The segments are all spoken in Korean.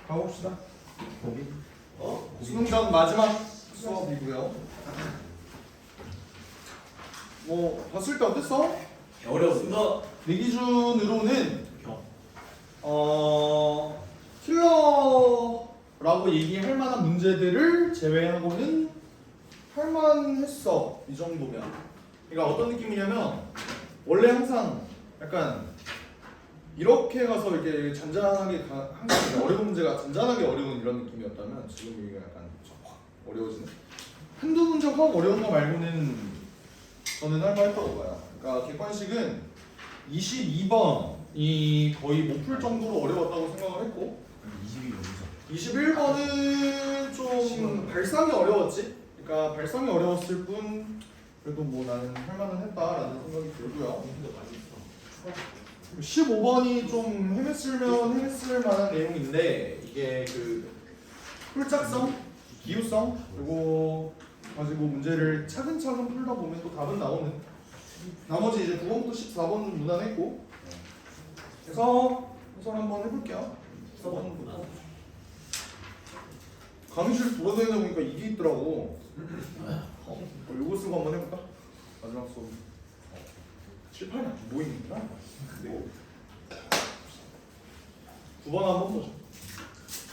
가봅시다. 거기? 수능 전 마지막 수업이고요. 뭐 봤을 때 어땠어? 어려웠습니다. 내 기준으로는 킬러라고 얘기할 만한 문제들을 제외하고는 할만했어. 이 정도면. 그러니까 어떤 느낌이냐면 원래 항상 약간 이렇게 가서 이렇게 잔잔하게 항상 어려운 문제가 잔잔하게 어려운 이런 느낌이었다면 지금 여기가 약간 확 어려워지는. 한두 문제 확 어려운 거 말고는 저는 할만했다고 봐요. 그러니까 객관식은 22번이 거의 못 풀 정도로 어려웠다고 생각을 했고 21번은 좀 발상이 어려웠지. 그러니까 발상이 어려웠을 뿐 그래도 뭐 나는 할만은 했다라는 생각이 들고요. 15번이 좀 헤맸을 만한 내용인데 이게 그 홀짝성, 기호성 그리고 가지고 문제를 차근차근 풀다 보면 또 답은 나오는. 나머지 이제 9번부터 14번은 무난했고. 그래서 해설 한번 해볼게요. 14번부터. 강의실 돌아다니다 보니까 이게 있더라고. 요거 쓰고 한번 해볼까? 마지막 수업. 칠판이 안 보이는구나. 네. 9번 한번 보죠.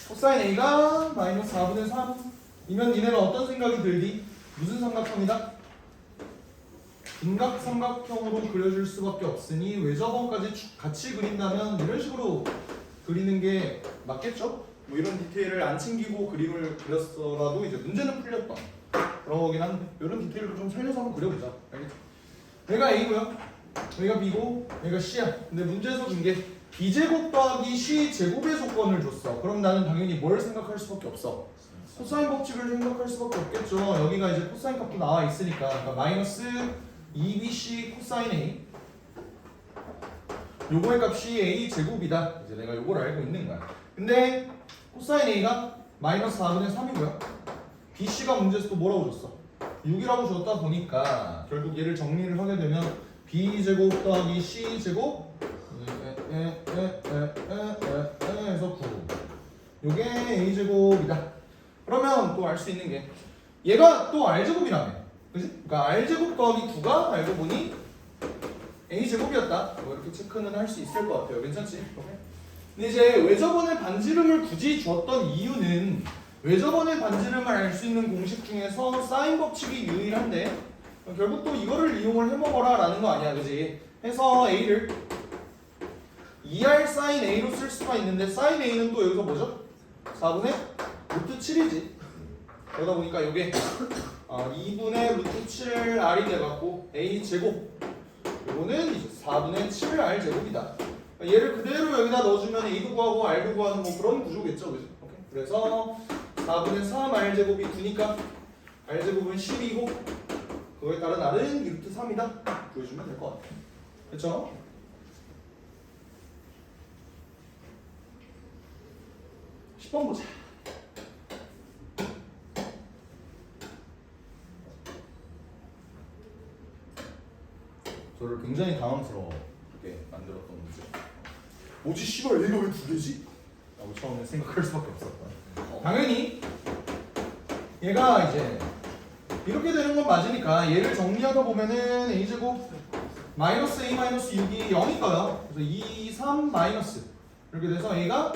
코사인 A가 마이너스 4분의 3이면 니네는 어떤 생각이 들디? 무슨 삼각형이다? 빈각 삼각형으로 그려줄 수밖에 없으니 외접원까지 같이 그린다면 이런 식으로 그리는 게 맞겠죠? 뭐 이런 디테일을 안 챙기고 그림을 그렸어라도 이제 문제는 풀렸던 그런 거긴 한데 이런 디테일을 좀 살려서 한번 그려보자. 알겠죠? 얘가 A고요. 여기가 B고 여기가 C야. 근데 문제에서 준 게 B제곱 더하기 C제곱의 조건을 줬어. 그럼 나는 당연히 뭘 생각할 수밖에 없어? 코사인 법칙을 생각할 수밖에 없겠죠. 여기가 이제 코사인 값도 나와 있으니까. 그러니까 마이너스 2bc 코사인 A 요거의 값이 A 제곱이다. 이제 내가 요걸 알고 있는 거야. 근데 코사인 A가 마이너스 4분의 3이고요. BC가 문제에서 또 뭐라고 줬어? 6이라고 줬다 보니까 결국 얘를 정리를 하게 되면 B제곱 더하기 C제곱 해서 9 요게 A제곱이다. 그러면 또 알 수 있는 게 얘가 또 R제곱이라며. 그치? 그러니까 R제곱 더하기 9가 알고 보니 A제곱이었다. 뭐 이렇게 체크는 할 수 있을 것 같아요. 괜찮지? 근데 이제 외접원의 반지름을 굳이 주었던 이유는 외접원의 반지름을 알 수 있는 공식 중에서 사인 법칙이 유일한데 결국 또 이거를 이용을 해먹어라 라는 거 아니야. 그지? 해서 A를 2R 사인 A로 쓸 수가 있는데 사인 A는 또 여기서 뭐죠? 4분의 루트 7이지. 그러다 보니까 이게 2분의 루트 7R이 돼갖고 A 제곱 이거는 이제 4분의 7R 제곱이다. 얘를 그대로 여기다 넣어주면 A도 구하고 R도 구하는 뭐 그런 구조겠죠. 그죠? 오케이. 그래서 4분의 3R 제곱이 9니까 R 제곱은 10이고 그거에 따른 R은 2루트 3이다. 구해주면 될 것 같아. 그렇죠? 번 보자. 저를 굉장히 당황스럽게 만들었던 문제. 뭐지 씨발 얘가 왜 두 개지? 라고 처음에 생각할 수밖에 없었다. 당연히 얘가 이제 이렇게 되는 건 맞으니까 얘를 정리하다 보면은 a제곱 마이너스 a 마이너스 6이 0이 떠요. 그래서 2, 3 마이너스 이렇게 돼서 a가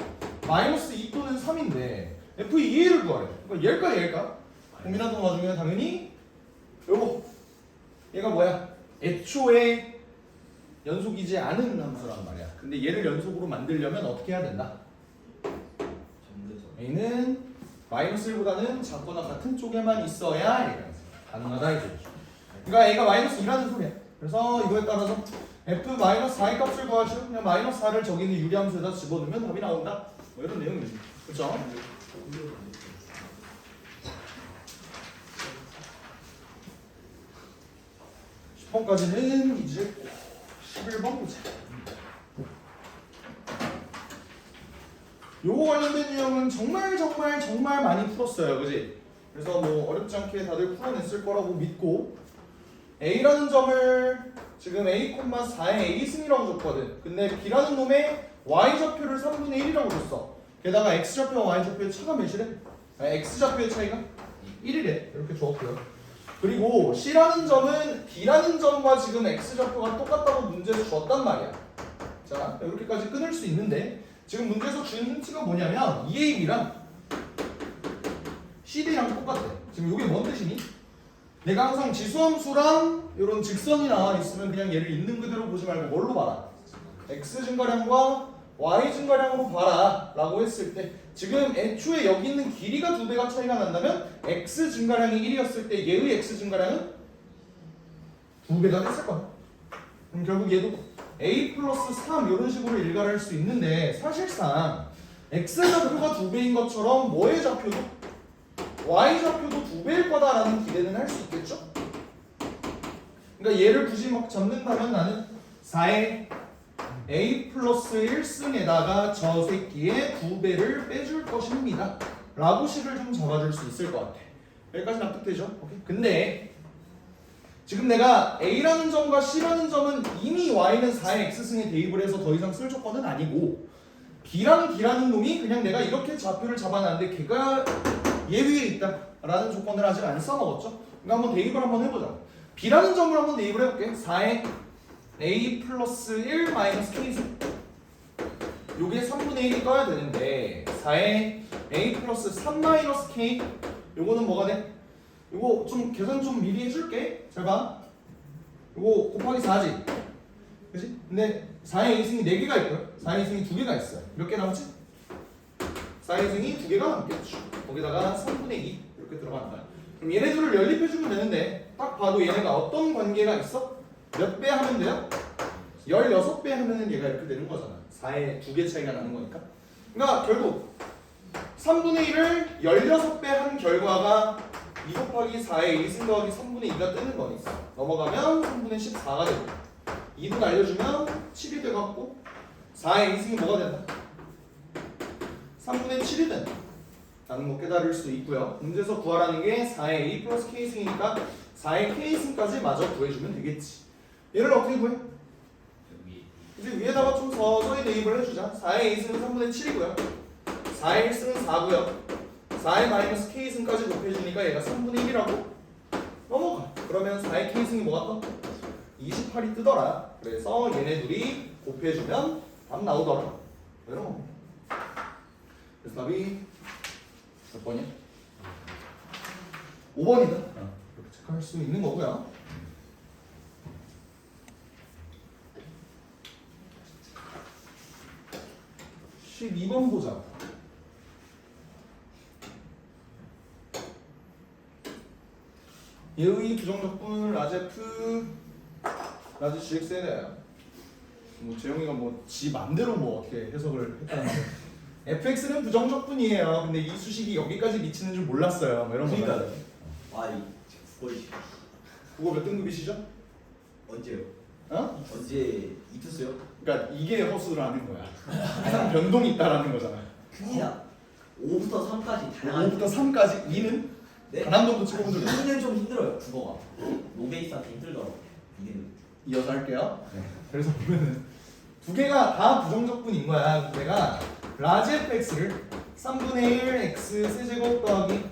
마이너스 2 또는 3인데 f2a를 구하래. 그러니까 얘일까 얘일까? 고민하던 와중에 당연히 요거 얘가 뭐야? 애초에 연속이지 않은 함수란 말이야. 근데 얘를 연속으로 만들려면 어떻게 해야 된다? a는 마이너스 1보다는 작거나 같은 쪽에만 있어야 가능하다 이거죠. 그러니까 a가 마이너스 2라는 소리야. 그래서 이거에 따라서 f 마이너스 4의 값을 구하시오. 그냥 마이너스 4를 저기 있는 유리함수에다 집어넣으면 답이 나온다. 뭐 이런 내용이지. 그렇죠? 10번까지는 이제 11번 보자. 요거 관련된 유형은 정말 많이 풀었어요. 그지? 그래서 뭐 어렵지 않게 다들 풀어냈을 거라고 믿고 A라는 점을 지금 A, 4의 A승이라고 줬거든. 근데 B라는 놈의 Y좌표를 3분의 1이라고 줬어. 게다가 x좌표와 y좌표의 차가 몇이래? x좌표의 차이가 1이래. 이렇게 주었고요. 그리고 C라는 점은 B라는 점과 지금 x좌표가 똑같다고 문제에서 주었단 말이야. 자, 이렇게까지 끊을 수 있는데 지금 문제에서 준 힌트가 뭐냐면 EAB랑 CD랑 똑같대. 지금 이게 뭔 뜻이니? 내가 항상 지수함수랑 이런 직선이 나와 있으면 그냥 얘를 있는 그대로 보지 말고 뭘로 봐라? x 증가량과 y 증가량으로 봐라 라고 했을 때 지금 애초에 여기 있는 길이가 2배가 차이가 난다면 x 증가량이 1이었을 때 얘의 x 증가량은 2배가 됐을 거야. 그럼 결국 얘도 a 플러스 3 이런 식으로 일갈할 수 있는데 사실상 x좌표가 2배인 것처럼 뭐의 좌표도 y좌표도 2배일 거다라는 기대는 할 수 있겠죠? 그러니까 얘를 굳이 막 잡는다면 나는 4의 a 플러스 1승에다가 저 새끼의 2배를 빼줄 것입니다 라고 식을 좀 잡아줄 수 있을 것 같아. 여기까지 납득되죠? 오케이. 근데 지금 내가 a라는 점과 c라는 점은 이미 y는 4의 x승에 대입을 해서 더 이상 쓸 조건은 아니고 b랑 d라는 놈이 그냥 내가 이렇게 좌표를 잡아놨는데 걔가 얘 위에 있다라는 조건을 아직 안 써먹었죠? 그러니까 한번 대입을 한번 해보자. b라는 점을 한번 대입을 해볼게. 4의 a 플러스 1 마이너스 k승 요게 3분의 1이 떠야 되는데 4의 a 플러스 3 마이너스 k 요거는 뭐가 돼? 요거 좀 계산 좀 미리 해줄게. 잘 봐. 요거 곱하기 4지 그치? 근데 4의 a승이 4개가 있고요 4의 a승이 2개가 있어요. 몇 개 남았지? 4의 a승이 2개가 남겠죠. 거기다가 3분의 2 이렇게 들어가는 거야. 그럼 얘네들을 연립해주면 되는데 딱 봐도 얘네가 어떤 관계가 있어? 몇 배 하면 돼요? 16배 하면은 얘가 이렇게 되는 거잖아. 4의 2개 차이가 나는 거니까. 그러니까 결국 3분의 1을 16배 한 결과가 2 곱하기 4의 1승 더하기 3분의 2가 뜨는 거니까 넘어가면 3분의 14가 되고 2분 알려주면 7이 돼갖고 4의 2승이 뭐가 된다? 3분의 7이 된다 라는 거 깨달을 수 있고요. 문제에서 구하라는 게 4의 a 플러스 k승이니까 4의 k승까지 마저 구해주면 되겠지. 얘를 어떻게 구해? 이제 위에다가 좀 서서히 대입을 해주자. 4의 a승은 3분의 7이고요 4의 1승은 4고요 4의 마이너스 k승까지 곱해주니까 얘가 3분의 1이라고 넘어가. 그러면 4의 k승이 뭐가 떠? 28이 뜨더라. 그래서 얘네 둘이 곱해주면 답 나오더라. 이런 거. 그래서 답이 몇 번이야? 5번이다. 이렇게 체크할 수 있는 거고요. 십 12번 보자. 얘의 부정적분 라제프 라지 GX에 대하여 뭐 재영이가 뭐 지 맘대로 뭐 어떻게 해석을 했다는데 fx는 부정적분이에요. 근데 이 수식이 여기까지 미치는 줄 몰랐어요. 뭐 이런 거. 그러니까요. 아이 국어 몇 등급이시죠? 언제요? 어? 언제 이투스요? 그러니까 이게 허수라는 거야. 항상 변동이 있다라는 거잖아. 큰일이야. 5부터 3까지 다양한 5부터 3까지 2는 네? 단 한 번도 찍어본 적이 없어요. 2는 좀 힘들어요. 국어가 노베이스한테 힘들더라고. 이게는 이어서 할게요. 그래서 보면은 두 개가 다 부정적분인 거야. 내가 라지 fx를 3분의 1 x 세제곱 더하기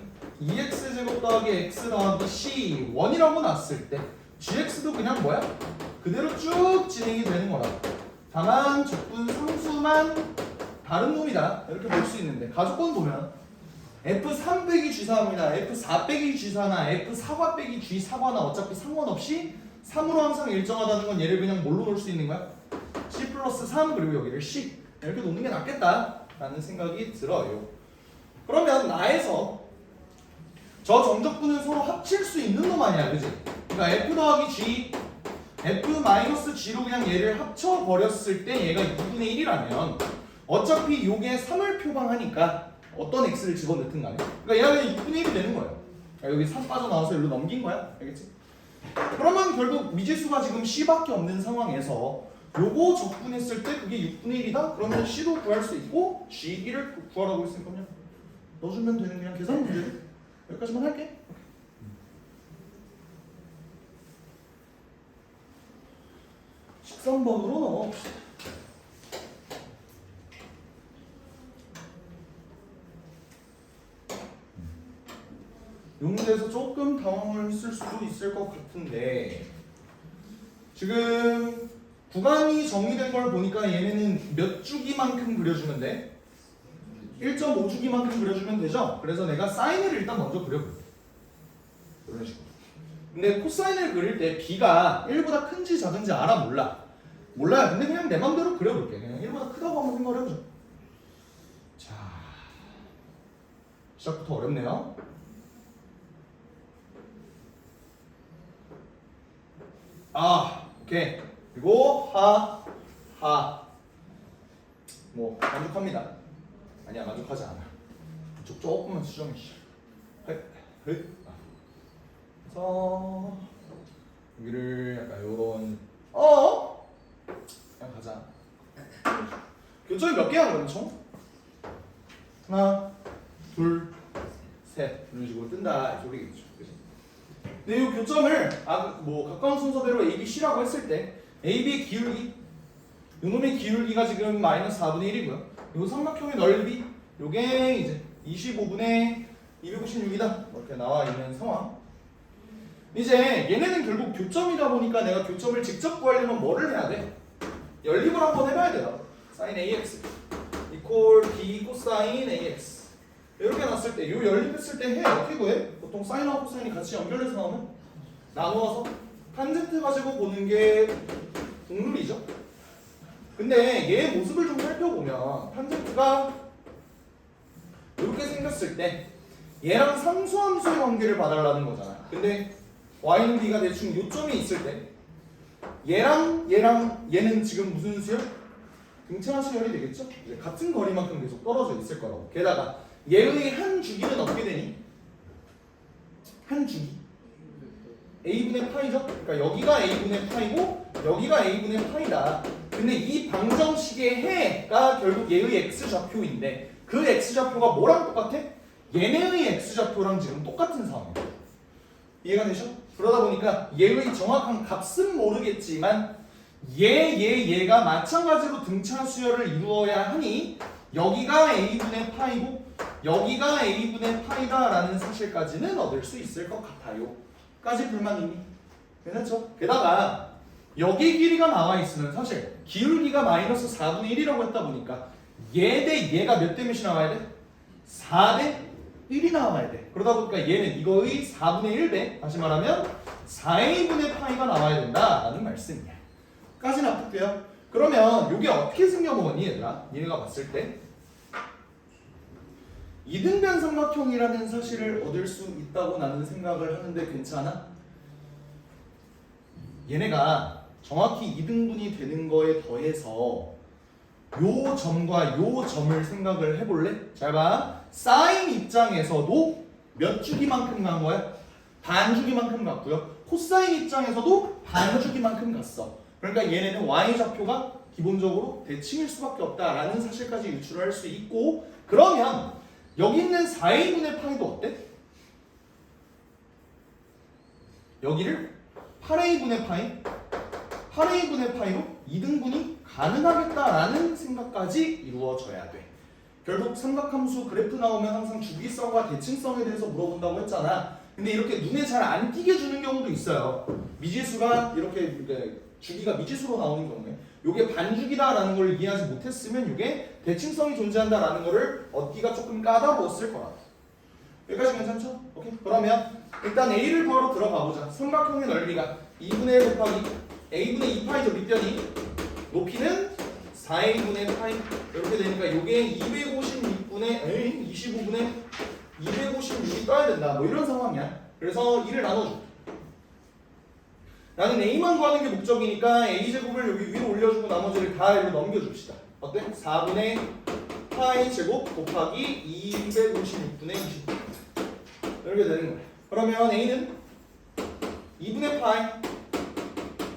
2x 세제곱 더하기 x 더하기 c 원이라고 놨을 때 gx도 그냥 뭐야? 그대로 쭉 진행이 되는 거라. 다만 적분 상수만 다른 놈이다 이렇게 볼 수 있는데 가족권 보면 F3 빼기 G3이나 F4 빼기 G4나 F4과 빼기 G4과나 어차피 상관없이 3으로 항상 일정하다는 건 얘를 그냥 뭘로 놓을 수 있는 거야? C 플러스 3 그리고 여기를 C 이렇게 놓는 게 낫겠다 라는 생각이 들어요. 그러면 나에서 저 정적분은 서로 합칠 수 있는 놈 아니야, 그지? 그러니까 F 더하기 G F 마이너스 G로 그냥 얘를 합쳐버렸을 때 얘가 2분의 1이라면 어차피 요게 3을 표방하니까 어떤 x를 집어넣든 간에 그러니까 얘가 그냥 6분의 1이 되는 거예요. 그러니까 여기 3 빠져나와서 여기로 넘긴 거야. 알겠지? 그러면 결국 미지수가 지금 c밖에 없는 상황에서 요거 적분했을 때 그게 6분의 1이다? 그러면 c도 구할 수 있고 g1을 구하라고 했을 거냐? 넣어주면 되는 그냥 계산 문제를 여기까지만 할게. 13번으로 넘어갑시다. 이 문제에서 조금 당황을 했을 수도 있을 것 같은데 지금 구간이 정의된 걸 보니까 얘네는 몇 주기만큼 그려주면 돼? 1.5주기만큼 그려주면 되죠? 그래서 내가 사인을 일단 먼저 그려볼게. 이런 식으로. 근데 코사인을 그릴 때 b가 1보다 큰지 작은지 알아? 몰라요. 근데 그냥 내 맘대로 그려볼게. 그냥 1보다 크다고 한번 생각을 해보자. 자, 시작부터 어렵네요. 오케이. 그리고 뭐 만족합니다. 아니야, 만족하지 않아. 조금만 수정해. 그래서 여기를 약간 요런 그냥 가자. 교점이 몇 개야 그럼 총? 하나, 둘, 셋 이런 식으로 뜬다 이 소리겠죠. 그치? 근데 이 교점을 뭐 가까운 순서대로 A, B, C라고 했을 때 AB의 기울기 요놈의 기울기가 지금 마이너스 4분의 1이고요. 요 삼각형의 넓이 요게 이제 25분의 256이다 이렇게 나와 있는 상황. 이제 얘네는 결국 교점이다 보니까 내가 교점을 직접 구하려면 뭐를 해야 돼? 연립을 한번 해봐야 돼요. sin AX 이퀄 B 코사인 AX 이렇게 놨을 때 요 연립했을 때 어떻게 구해? 보통 사인하고 코사인이 같이 연결해서 나오면 나누어서 탄젠트 가지고 보는 게 국룰이죠. 근데 얘 모습을 좀 살펴보면 탄젠트가 이렇게 생겼을 때 얘랑 상수함수의 관계를 봐달라는 거잖아. 근데 y는 b가 대충 요점이 있을 때 얘랑 얘는 지금 무슨 수열? 등차한 수열이 되겠죠? 이제 같은 거리만큼 계속 떨어져 있을 거라고. 게다가 얘의 한 주기는 어떻게 되니? 한 주기 a분의 파이죠? 그러니까 여기가 a분의 파이고 여기가 a분의 파이다. 근데 이 방정식의 해가 결국 얘의 x좌표인데 그 x좌표가 뭐랑 똑같아? 얘네의 x좌표랑 지금 똑같은 상황이에요. 이해가 되죠? 그러다 보니까 얘의 정확한 값은 모르겠지만 얘가 마찬가지로 등차 수열을 이루어야 하니 여기가 a분의 파이고 여기가 a분의 파이다라는 사실까지는 얻을 수 있을 것 같아요. 까지 불만이니? 괜찮죠? 게다가 여기 길이가 나와 있으면 사실 기울기가 마이너스 4분의 1이라고 했다 보니까 얘 대 얘가 몇 대 몇이 나와야 돼? 4대 1이 나와야 돼. 그러다 보니까 얘는 이거의 4분의 1배, 다시 말하면 4a분의 파이가 나와야 된다라는 말씀이야. 까지 납득돼요? 그러면 이게 어떻게 생겨먹었니 얘들아? 얘네가 봤을 때 이등변 삼각형이라는 사실을 얻을 수 있다고 나는 생각을 하는데 괜찮아? 얘네가 정확히 이등분이 되는 거에 더해서 요 점과 요 점을 생각을 해볼래? 잘 봐. 사인 입장에서도 몇 주기만큼 간 거야? 반 주기만큼 갔고요. 코사인 입장에서도 반 주기만큼 갔어. 그러니까 얘네는 y좌표가 기본적으로 대칭일 수밖에 없다라는 사실까지 유출을 할 수 있고, 그러면 여기 있는 4a분의 파이도 어때? 여기를 8a분의 파이로 2등분이 가능하겠다라는 생각까지 이루어져야 돼. 결국 삼각함수 그래프 나오면 항상 주기성과 대칭성에 대해서 물어본다고 했잖아. 근데 이렇게 눈에 잘 안 띄게 주는 경우도 있어요. 미지수가 이렇게 주기가 미지수로 나오는 경우에 이게 반주기다라는 걸 이해하지 못했으면 이게 대칭성이 존재한다라는 거를 얻기가 조금 까다로웠을 거라. 여기까지 괜찮죠? 오케이. 그러면 일단 A를 구하러 들어가 보자. 삼각형의 넓이가 2분의 1 곱하기 A분의 2파이죠. 밑변이. 높이는 4A분의 파이. 이렇게 되니까 이게 25분의 256이 떠야 된다. 뭐 이런 상황이야. 그래서 2를 나눠줘. 나는 A만 구하는 게 목적이니까 A제곱을 여기 위로 올려주고 나머지를 다 이로 넘겨줍시다. 어때? 4분의 파이 제곱 곱하기 256분의 29 이렇게 되는 거야. 그러면 A는 2분의 파이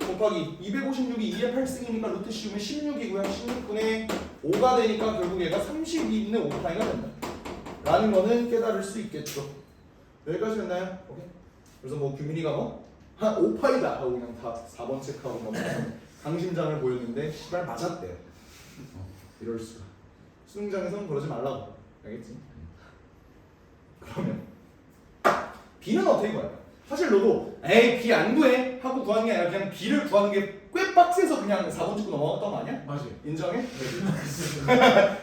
곱하기 256이 2의 8승이니까 루트 씌우면 16이고요. 16분의 5가 되니까 결국 얘가 32분의 5파이가 된다. 라는 거는 깨달을 수 있겠죠. 여기까지 됐나요? 오케이. 그래서 뭐 규민이가 한 5파이다 하고 그냥 다 4번 체크하고 막 강심장을 보였는데 시발 맞았대요. 이럴 수가. 수능장에서는 그러지 말라고. 알겠지? 그러면 b는 어떻게 구할까? 사실 너도 에이 b 안 구해 하고 구하는 게 아니라 그냥 b를 구하는 게 꽤 빡세서 그냥 4번 찍고 넘어갔던 거 아니야? 맞아요. 인정해?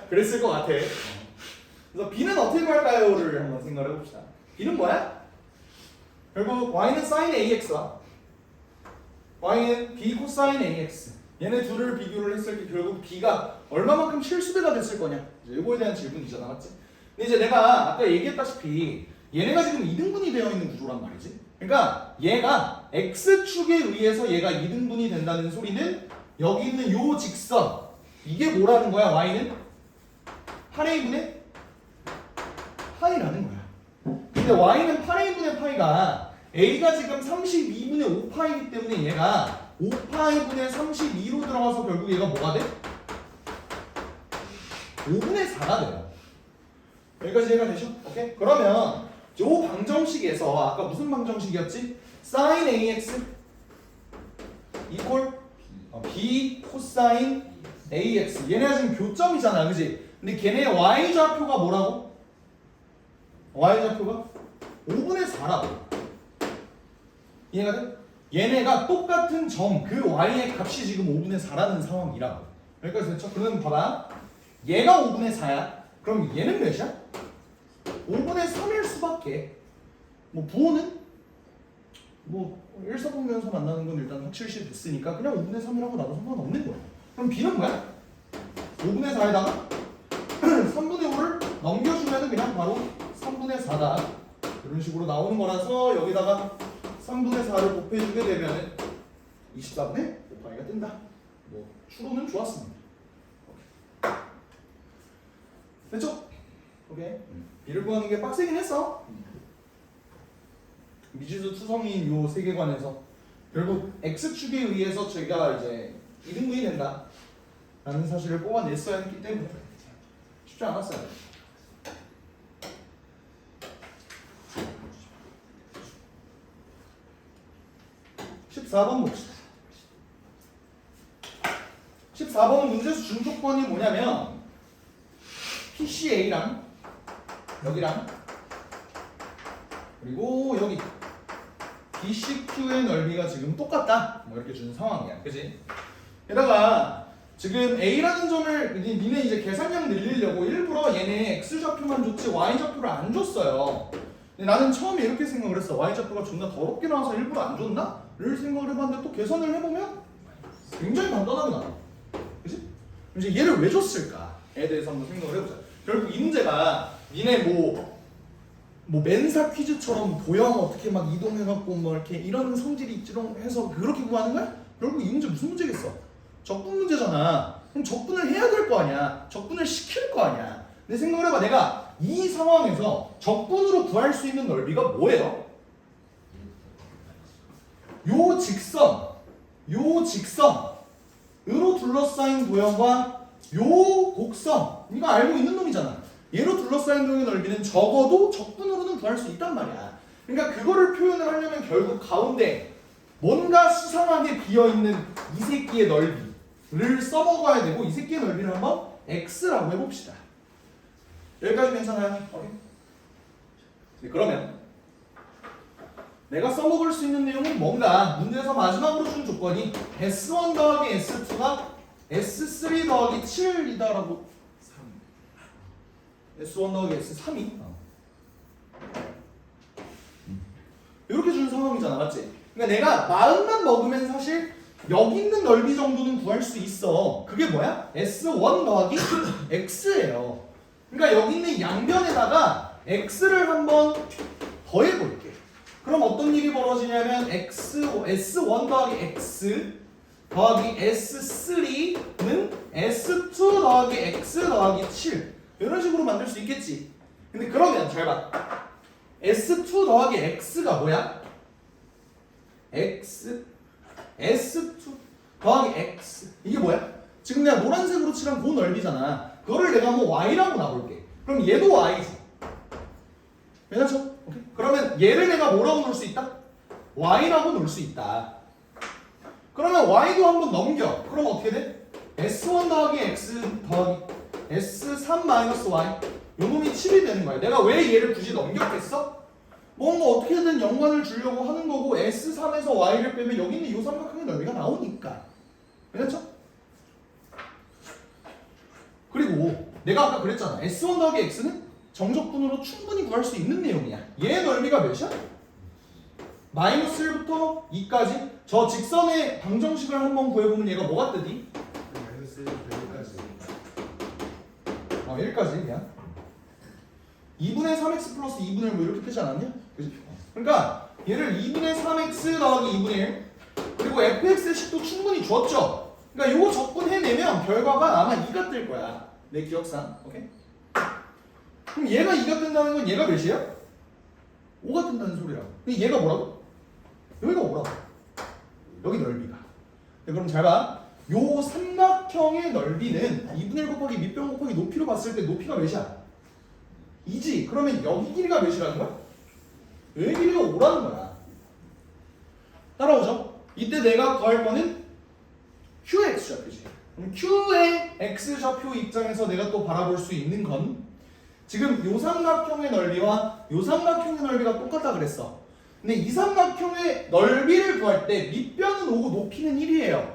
그랬을 것 같아. 그래서 b는 어떻게 구할까요?를 한번 생각해 봅시다. b는 뭐야? 결국 y는 sin ax와 y는 b 코사인 ax. 얘네 둘을 비교를 했을 때 결국 b가 얼마만큼 실수배가 됐을 거냐? 이거에 대한 질문이잖아, 맞지? 근데 이제 내가 아까 얘기했다시피 얘네가 지금 이등분이 되어 있는 구조란 말이지. 그러니까 얘가 x축에 의해서 얘가 이등분이 된다는 소리는 여기 있는 요 직선 이게 뭐라는 거야? y는 8a분의 파이라는 거야. 근데 y는 8a분의 파이가 a가 지금 32분의 5파이기 때문에 얘가 5파이분의 32로 들어가서 결국 얘가 뭐가 돼? 5분의 4가 돼요. 여기까지 이해가 되죠? 오케이? 그러면 요 방정식에서 아까 무슨 방정식이었지? sin ax 이퀄 b 코사인 ax. 얘네가 지금 교점이잖아, 그지? 근데 걔네 y 좌표가 뭐라고? y 좌표가 5분의 4라고. 이해가 돼? 얘네가 똑같은 점, 그 y의 값이 지금 5분의 4라는 상황이라고. 여기까지 됐죠? 그러면 봐봐. 얘가 5분의 4야. 그럼 얘는 몇이야? 5분의 3일 수밖에. 뭐 부호는? 뭐 1사분면서 만나는 건 일단 확실시 됐으니까 그냥 5분의 3이라고 나도 상관없는 거야. 그럼 b는 뭐야? 5분의 4에다가 3분의 5를 넘겨주면 그냥 바로 3분의 4다. 이런 식으로 나오는 거라서 여기다가 3분의 4를 곱해주게 되면 24분의 5파이가 뜬다. 뭐 추론은 좋았습니다. 됐죠? 오케이. b를 구하는 게 빡세긴 했어. 미지수 투성이인 요 세계관에서 결국 x축에 의해서 제가 이제 이등분이 된다 라는 사실을 뽑아냈어야 했기 때문에 쉽지 않았어요. 14번 봅시다. 14번은 문제수 준조건이 뭐냐면 PCA랑 여기랑 그리고 여기 BCQ의 넓이가 지금 똑같다 뭐 이렇게 주는 상황이야, 그지? 게다가 지금 A라는 점을 니네 이제 계산량 늘리려고 일부러 얘네 X좌표만 줬지 Y좌표를 안 줬어요. 근데 나는 처음에 이렇게 생각을 했어. Y좌표가 존나 더럽게 나와서 일부러 안 줬나? 를 생각을 해봤는데 또 계산을 해보면 굉장히 간단하게 나와. 그지? 이제 얘를 왜 줬을까에 대해서 한번 생각을 해보자. 결국 이 문제가 니네 뭐 멘사 퀴즈처럼 도형 어떻게 막 이동해갖고 뭐 이렇게 이런 성질이 있지롱 해서 그렇게 구하는 거야? 결국 이 문제 무슨 문제겠어? 적분 문제잖아. 그럼 적분을 해야 될 거 아니야. 적분을 시킬 거 아니야. 내 생각을 해봐. 내가 이 상황에서 적분으로 구할 수 있는 넓이가 뭐예요? 요 직선으로 둘러싸인 도형과 요 곡선 이거 알고 있는 놈이잖아. 얘로 둘러싸인 도형의 넓이는 적어도 적분으로는 구할 수 있단 말이야. 그러니까 그거를 표현을 하려면 결국 가운데 뭔가 수상하게 비어있는 이 새끼의 넓이를 써먹어야 되고 이 새끼의 넓이를 한번 x라고 해봅시다. 여기까지 괜찮아요? 오케이. 네, 그러면 내가 써먹을 수 있는 내용은 뭔가 문제에서 마지막으로 준 조건이 S1 더하기 S2가 S3 더하기 7이다라고 3 S1 더하기 S3이 이렇게 주는 상황이잖아, 맞지? 그러니까 내가 마음만 먹으면 사실 여기 있는 넓이 정도는 구할 수 있어. 그게 뭐야? S1 더하기 X예요. 그러니까 여기 있는 양변에다가 X를 한번 더해볼게. 그럼 어떤 일이 벌어지냐면 S1 더하기 X 더하기 S3는 S2 더하기 X 더하기 7 이런 식으로 만들 수 있겠지. 근데 그러면 잘 봐. S2 더하기 X가 뭐야? S2 더하기 X 이게 뭐야? 지금 내가 노란색으로 칠한 그 넓이잖아. 그거를 내가 뭐 Y라고 놔볼게. 그럼 얘도 Y지. 괜찮죠? 오케이? 그러면 얘를 내가 뭐라고 놓을 수 있다? Y라고 놓을 수 있다. 그러면 Y도 한번 넘겨. 그럼 어떻게 돼? S1 더하기 X 더하기 S3 마이너스 Y 요 놈이 7이 되는 거야. 내가 왜 얘를 굳이 넘겼겠어? 뭔가 어떻게든 연관을 주려고 하는 거고 S3에서 Y를 빼면 여기 있는 이 삼각형의 넓이가 나오니까. 그렇죠? 그리고 내가 아까 그랬잖아. S1 더하기 X는 정적분으로 충분히 구할 수 있는 내용이야. 얘의 넓이가 몇이야? 마이너스 1부터 2까지. 저 직선의 방정식을 한번 구해보면 얘가 뭐가 뜨니? 마이너스 1까지. 1까지 그냥 2분의 3x 플러스 2분의 1 뭐 이렇게 뜨지 않았냐? 그지? 그러니까 얘를 2분의 3x 더하기 2분의 1 그리고 fx의 식도 충분히 주었죠? 그러니까 요거 적분해내면 결과가 아마 2가 뜰 거야 내 기억상. 오케이? 그럼 얘가 2가 뜬다는 건 얘가 몇이야? 5가 뜬다는 소리라고. 근데 얘가 뭐라고? 여기가 5라고. 여기 넓이가. 네, 그럼 잘 봐. 요 삼각형의 넓이는 2분의 1 곱하기 밑변 곱하기 높이로 봤을 때 높이가 몇이야? 2지. 그러면 여기 길이가 몇이라는 거야? 여기 길이가 5라는 거야. 따라오죠? 이때 내가 구할 거는 QX좌표지. 그럼 Q의 X좌표 입장에서 내가 또 바라볼 수 있는 건 지금 요 삼각형의 넓이와 요 삼각형의 넓이가 똑같다 그랬어. 근데 이 삼각형의 넓이를 구할 때 밑변은 5고 높이는 1이에요.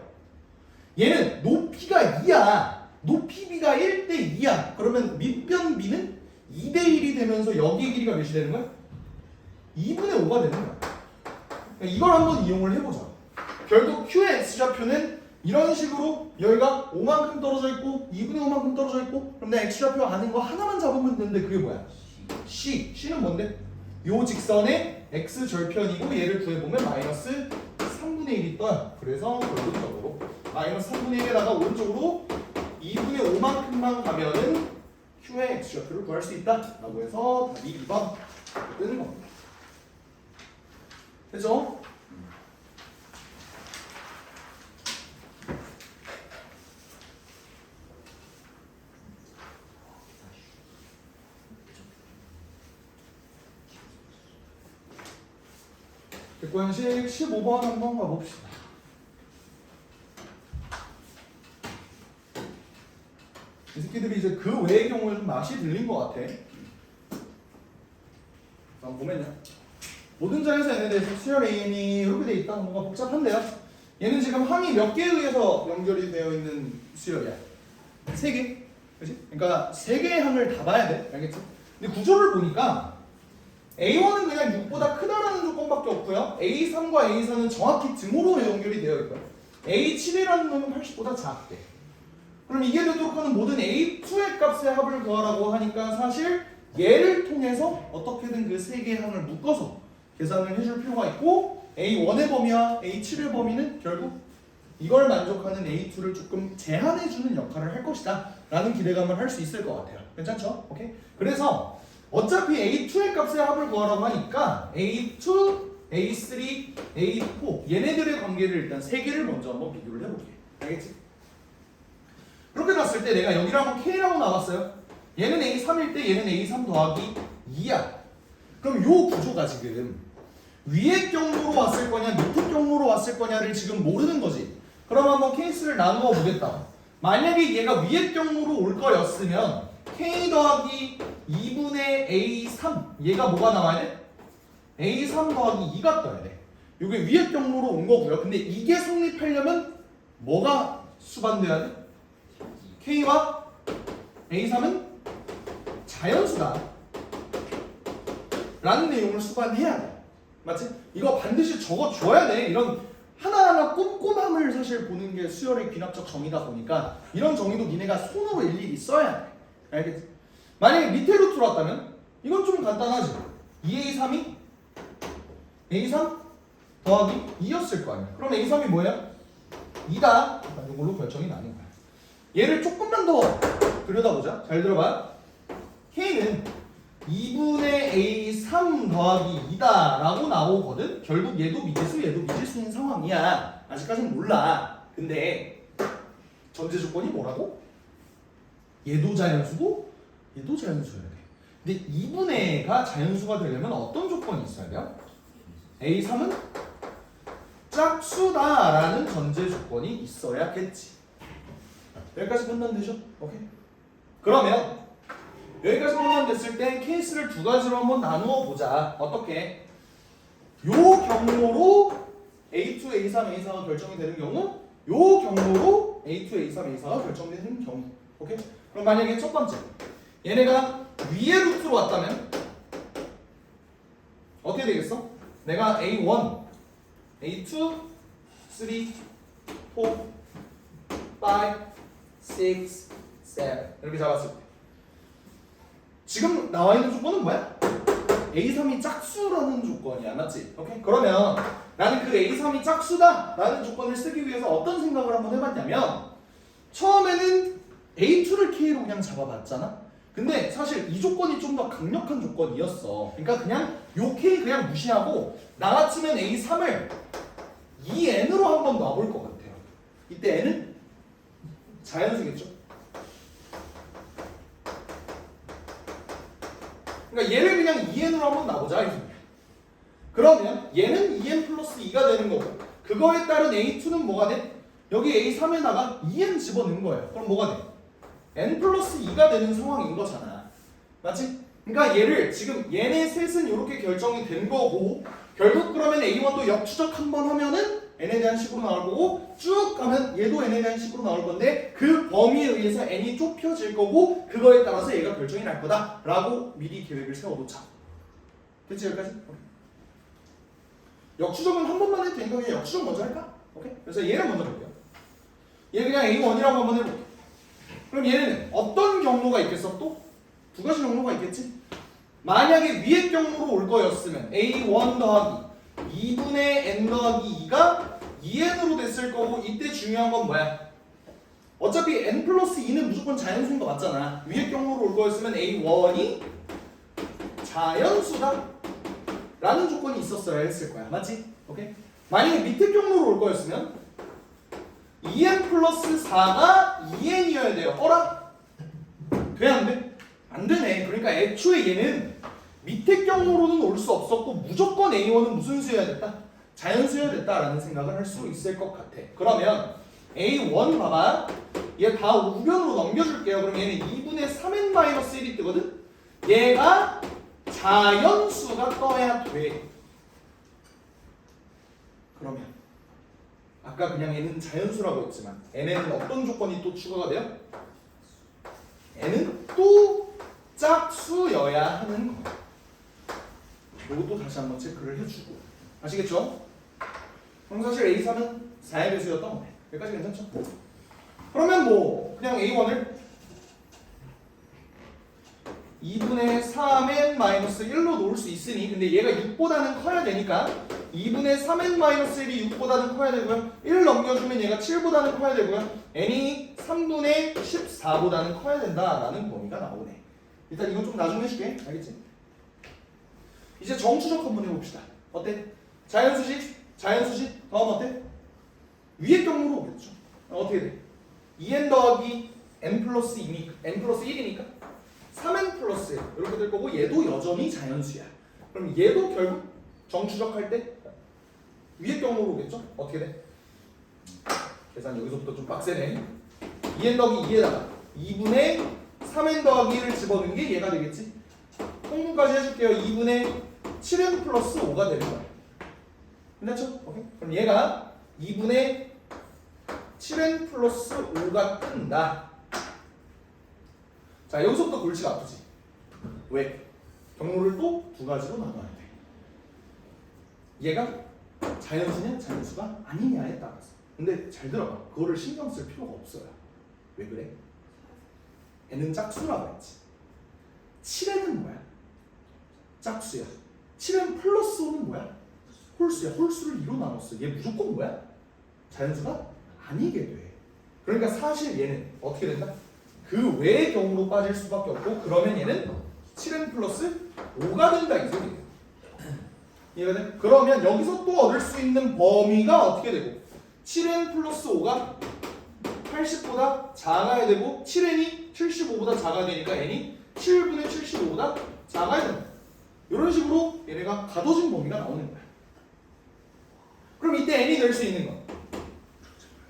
얘는 높이가 2야. 높이 B가 1대 2야. 그러면 밑변 B는 2대 1이 되면서 여기의 길이가 몇이 되는 거야? 2분의 5가 되는 거야. 그러니까 이걸 한번 이용을 해보자. 결국 Q의 X좌표는 이런 식으로 여기가 5만큼 떨어져 있고 2분의 5만큼 떨어져 있고 그럼 내 X좌표 아는 거 하나만 잡으면 되는데 그게 뭐야? C. C는 뭔데? 요 직선의 X절편이고 얘를 구해보면 마이너스 3분의 1이 떠요. 그래서 결론적으로 마이너스 3분의 1에다가 오른쪽으로 2분의 5만큼만 가면은 Q의 X좌표를 구할 수 있다 라고 해서 답이 2번 뜨는 겁니다. 됐죠? 객관식 15번 한번 가봅시다. 이 새끼들이 이제 그 외의 경우에 좀 맛이 들린 것 같아. 보면요. 모든 자에서 n에 대해서 수열 an이 이렇게 돼 있다. 뭔가 복잡한데요. 얘는 지금 항이 몇 개에 의해서 연결이 되어 있는 수열이야? 3개. 그치? 그러니까 3개의 항을 다 봐야 돼. 알겠지? 근데 구조를 보니까 A1은 그냥 6보다 크다라는 조건밖에 없고요. A3과 A4는 정확히 등호로 연결이 되어 있고요. A7이라는 놈은 80보다 작대. 그럼 이게 되도록 하는 모든 A2의 값의 합을 구하라고 하니까 사실 얘를 통해서 어떻게든 그 3개의 항을 묶어서 계산을 해줄 필요가 있고 A1의 범위와 A7의 범위는 결국 이걸 만족하는 A2를 조금 제한해주는 역할을 할 것이다 라는 기대감을 할 수 있을 것 같아요. 괜찮죠? 오케이? 그래서 어차피 A2의 값의 합을 구하라고 하니까 A2, A3, A4 얘네들의 관계를 일단 3개를 먼저 한번 비교를 해볼게. 알겠지? 그렇게 놨을 때 내가 여기라고 K라고 나왔어요. 얘는 A3일 때 얘는 A3 더하기 2야. 그럼 요 구조가 지금 위의 경로로 왔을 거냐 밑의 경로로 왔을 거냐를 지금 모르는 거지. 그럼 한번 케이스를 나누어 보겠다. 만약에 얘가 위의 경로로 올 거였으면 K 더하기 2분의 A3 얘가 뭐가 나와야 돼? A3 더하기 2가 떠야 돼. 이게 위의 경로로 온 거고요. 근데 이게 성립하려면 뭐가 수반돼야 돼? K와 A3은 자연수다 라는 내용을 수반해야 돼. 맞지? 이거 반드시 적어줘야 돼. 이런 하나하나 꼼꼼함을 사실 보는 게 수열의 귀납적 정의다 보니까 이런 정의도 니네가 손으로 일일이 써야 돼. 알겠지? 만약에 밑에 루트로 왔다면 이건 좀 간단하지. 2A3이 A3 더하기 2였을 거 아니야. 그럼 A3이 뭐야? 2다. 이걸로 결정이 나는 거야. 얘를 조금만 더 들여다보자. 잘 들어봐. K는 2분의 A3 더하기 2다 라고 나오거든. 결국 얘도 미지수 얘도 미지수인 상황이야. 아직까지는 몰라. 근데 전제 조건이 뭐라고? 얘도 자연수고 얘도 자연수여야 돼. 근데 2분의가 자연수가 되려면 어떤 조건이 있어야 돼요? A3은 짝수다라는 전제 조건이 있어야겠지. 여기까지 판단되죠? 오케이. 그러면 여기까지 포함됐을 때 케이스를 두 가지로 한번 나누어 보자. 어떻게? 요 경로로 A2, A3, A4가 결정이 되는 경우, 요 경로로 A2, A3, A4가 결정되는 경우. 오케이? 그럼 만약에 첫 번째, 얘네가 위의 루트로 왔다면 어떻게 되겠어? 내가 A1, A2, 3, 4, 5, 6, 7 이렇게 잡았을 때 지금 나와 있는 조건은 뭐야? A3이 짝수라는 조건이야, 맞지? 오케이? 그러면 나는 그 A3이 짝수다 라는 조건을 쓰기 위해서 어떤 생각을 한번 해봤냐면 처음에는 A2를 K로 그냥 잡아봤잖아? 근데 사실 이 조건이 좀 더 강력한 조건이었어. 그러니까 그냥 요 K 그냥 무시하고 나 같으면 A3을 2N으로 한번 놔볼 것 같아요. 이때 N은 자연수겠죠? 그러니까 얘를 그냥 2N으로 한번 놔보자 이 소리야. 그러면 얘는 2N 플러스 2가 되는 거고 그거에 따른 A2는 뭐가 돼? 여기 A3에다가 2N 집어넣은 거예요. 그럼 뭐가 돼? N 플러스 2가 되는 상황인 거잖아. 맞지? 그러니까 얘를 지금 얘네 셋은 이렇게 결정이 된 거고 결국 그러면 A1도 역추적 한번 하면은 N에 대한 식으로 나올 거고 쭉 가면 얘도 N에 대한 식으로 나올 건데 그 범위에 의해서 N이 좁혀질 거고 그거에 따라서 얘가 결정이 날 거다 라고 미리 계획을 세워놓자. 됐지 여기까지? 역추적은 한 번만 해도 되니까 그냥 역추적 먼저 할까? 오케이? 그래서 얘를 먼저 볼게요. 얘 그냥 A1이라고 한번 해볼게요. 그럼 얘는 어떤 경로가 있겠어? 또? 두 가지 경로가 있겠지? 만약에 위의 경로로 올 거였으면 A1 더하기 2분의 N 더하기 2가 2N으로 됐을 거고 이때 중요한 건 뭐야? 어차피 N 플러스 2는 무조건 자연수인 거 맞잖아. 위의 경로로 올 거였으면 A1이 자연수다 라는 조건이 있었어야 했을 거야. 맞지? 오케이? 만약에 밑에 경로로 올 거였으면 2N 플러스 4가 2N이어야 돼요. 어라? 돼? 안 돼? 안 되네. 그러니까 애초에 얘는 밑에 경로로는 올 수 없었고 무조건 A1은 무슨 수여야 됐다? 자연수여야 됐다라는 생각을 할 수 있을 것 같아. 그러면 A1 봐봐. 얘 다 우변으로 넘겨줄게요. 그럼 얘는 2분의 3n-1이 뜨거든? 얘가 자연수가 떠야 돼. 그러면 아까 그냥 얘는 자연수라고 했지만 n에는 어떤 조건이 또 추가가 돼요? n은 또 짝수여야 하는 거야. 이것도 다시 한번 체크를 해주고 아시겠죠? 그럼 사실 A3은 4의 배수였던 거네. 여기까지 괜찮죠? 그러면 뭐 그냥 A1을 2분의 3n-1로 놓을 수 있으니 근데 얘가 6보다는 커야 되니까 2분의 3n-1이 6보다는 커야 되고요 1 넘겨주면 얘가 7보다는 커야 되고요 n이 3분의 14보다는 커야 된다라는 범위가 나오네. 일단 이건 좀 나중에 해줄게. 알겠지? 이제 정추적 한번 해봅시다. 어때? 자연수식? 자연수식? 다음 어때? 위의 경로로 오겠죠. 어떻게 돼? 2n 더하기 n 플러스 2니까 n 플러스 1이니까 3n 플러스 이렇게 될 거고 얘도 여전히 자연수야. 그럼 얘도 결국 정추적할 때 위의 경로로 오겠죠? 어떻게 돼? 계산 여기서부터 좀 빡세네. 2n 더하기 2에다가 2분의 3n 더하기 1을 집어넣은 게 얘가 되겠지? 통분까지 해줄게요. 2분의 7n 플러스 5가 되는 거야. 끝났죠? 오케이? 그럼 얘가 2분의 7n 플러스 5가 뜬다. 자 여기서부터 골치가 아프지. 왜? 경로를 또 두 가지로 나눠야 돼. 얘가 자연수냐 자연수가 아니냐에 따라서. 근데 잘 들어봐. 그거를 신경 쓸 필요가 없어요. 왜 그래? n은 짝수라고 했지. 7n은 뭐야? 짝수야. 7n 플러스 5는 뭐야? 홀수야. 홀수를 2로 나눴어. 얘 무조건 뭐야? 자연수가 아니게 돼. 그러니까 사실 얘는 어떻게 된다? 그 외의 경우로 빠질 수밖에 없고 그러면 얘는 7n 플러스 5가 된다 이 소리예요. 이해가 돼? 그러면 여기서 또 얻을 수 있는 범위가 어떻게 되고 7n 플러스 5가 80보다 작아야 되고 7n이 75보다 작아야 되니까 n이 7분의 75보다 작아야 된다. 이런 식으로 얘네가 가둬진 범위가 나오는 거야. 그럼 이때 n이 될 수 있는 건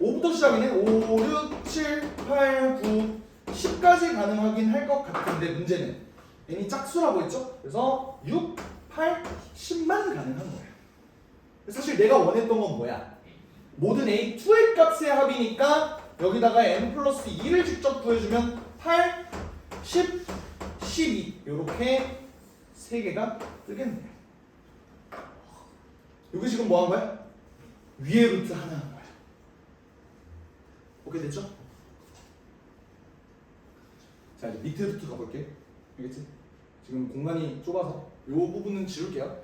5부터 시작이네. 5, 6, 7, 8, 9, 10까지 가능하긴 할 것 같은데 문제는 n이 짝수라고 했죠? 그래서 6, 8, 10만 가능한 거예요. 사실 내가 원했던 건 뭐야? 모든 a2의 값의 합이니까 여기다가 n 플러스 2를 직접 구해주면 8, 10, 12 이렇게 3개가 뜨겠네요. 여기 지금 뭐 한 거야? 위에 루트 하나 한 거야. 오케이 됐죠? 자 이제 밑에 루트 가볼게. 알겠지? 지금 공간이 좁아서 이 부분은 지울게요.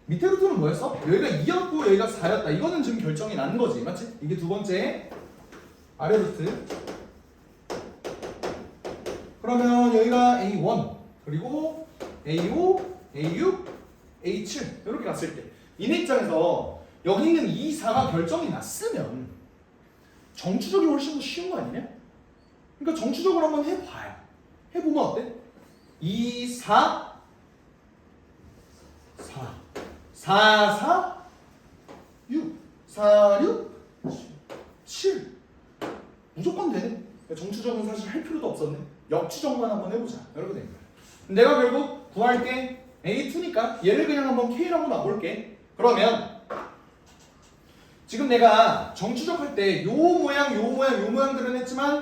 밑에 루트는 뭐였어? 여기가 2였고 여기가 4였다. 이거는 지금 결정이 난 거지, 맞지? 이게 두 번째 아래 루트. 그러면 여기가 A1 그리고 A5, A6, A7 이렇게 갔을 때 이네 입장에서 여기 있는 2, 4가 결정이 났으면 정추적이 훨씬 더 쉬운 거 아니냐? 그러니까 정추적으로 한번 해봐요. 해보면 어때? 2, 4, 4, 4, 4, 6, 4, 6, 7 무조건 되네. 정추적은 사실 할 필요도 없었네. 역추적만 한번 해보자. 이렇게 된 거야. 내가 결국 구할 게 A2니까 얘를 그냥 한번 K라고 놔볼게. 그러면 지금 내가 정추적할 때 요 모양, 요 모양, 요 모양들은 했지만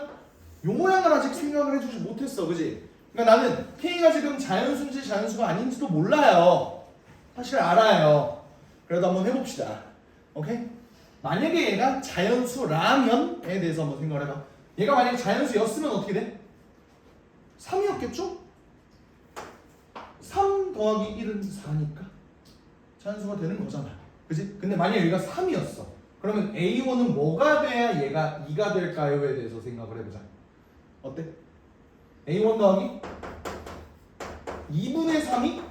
요 모양을 아직 생각을 해주지 못했어, 그지? 그러니까 나는 K가 지금 자연수인지 자연수가 아닌지도 몰라요. 사실 알아요. 그래도 한번 해봅시다. 오케이? 만약에 얘가 자연수라면에 대해서 한번 생각을 해봐. 얘가 만약에 자연수였으면 어떻게 돼? 3이었겠죠? 3 더하기 1은 4니까 자연수가 되는 거잖아. 그지? 근데 만약에 여기가 3이었어. 그러면 A1은 뭐가 돼야 얘가 2가 될까요에 대해서 생각을 해보자. 어때? A1 더하기 2분의 3이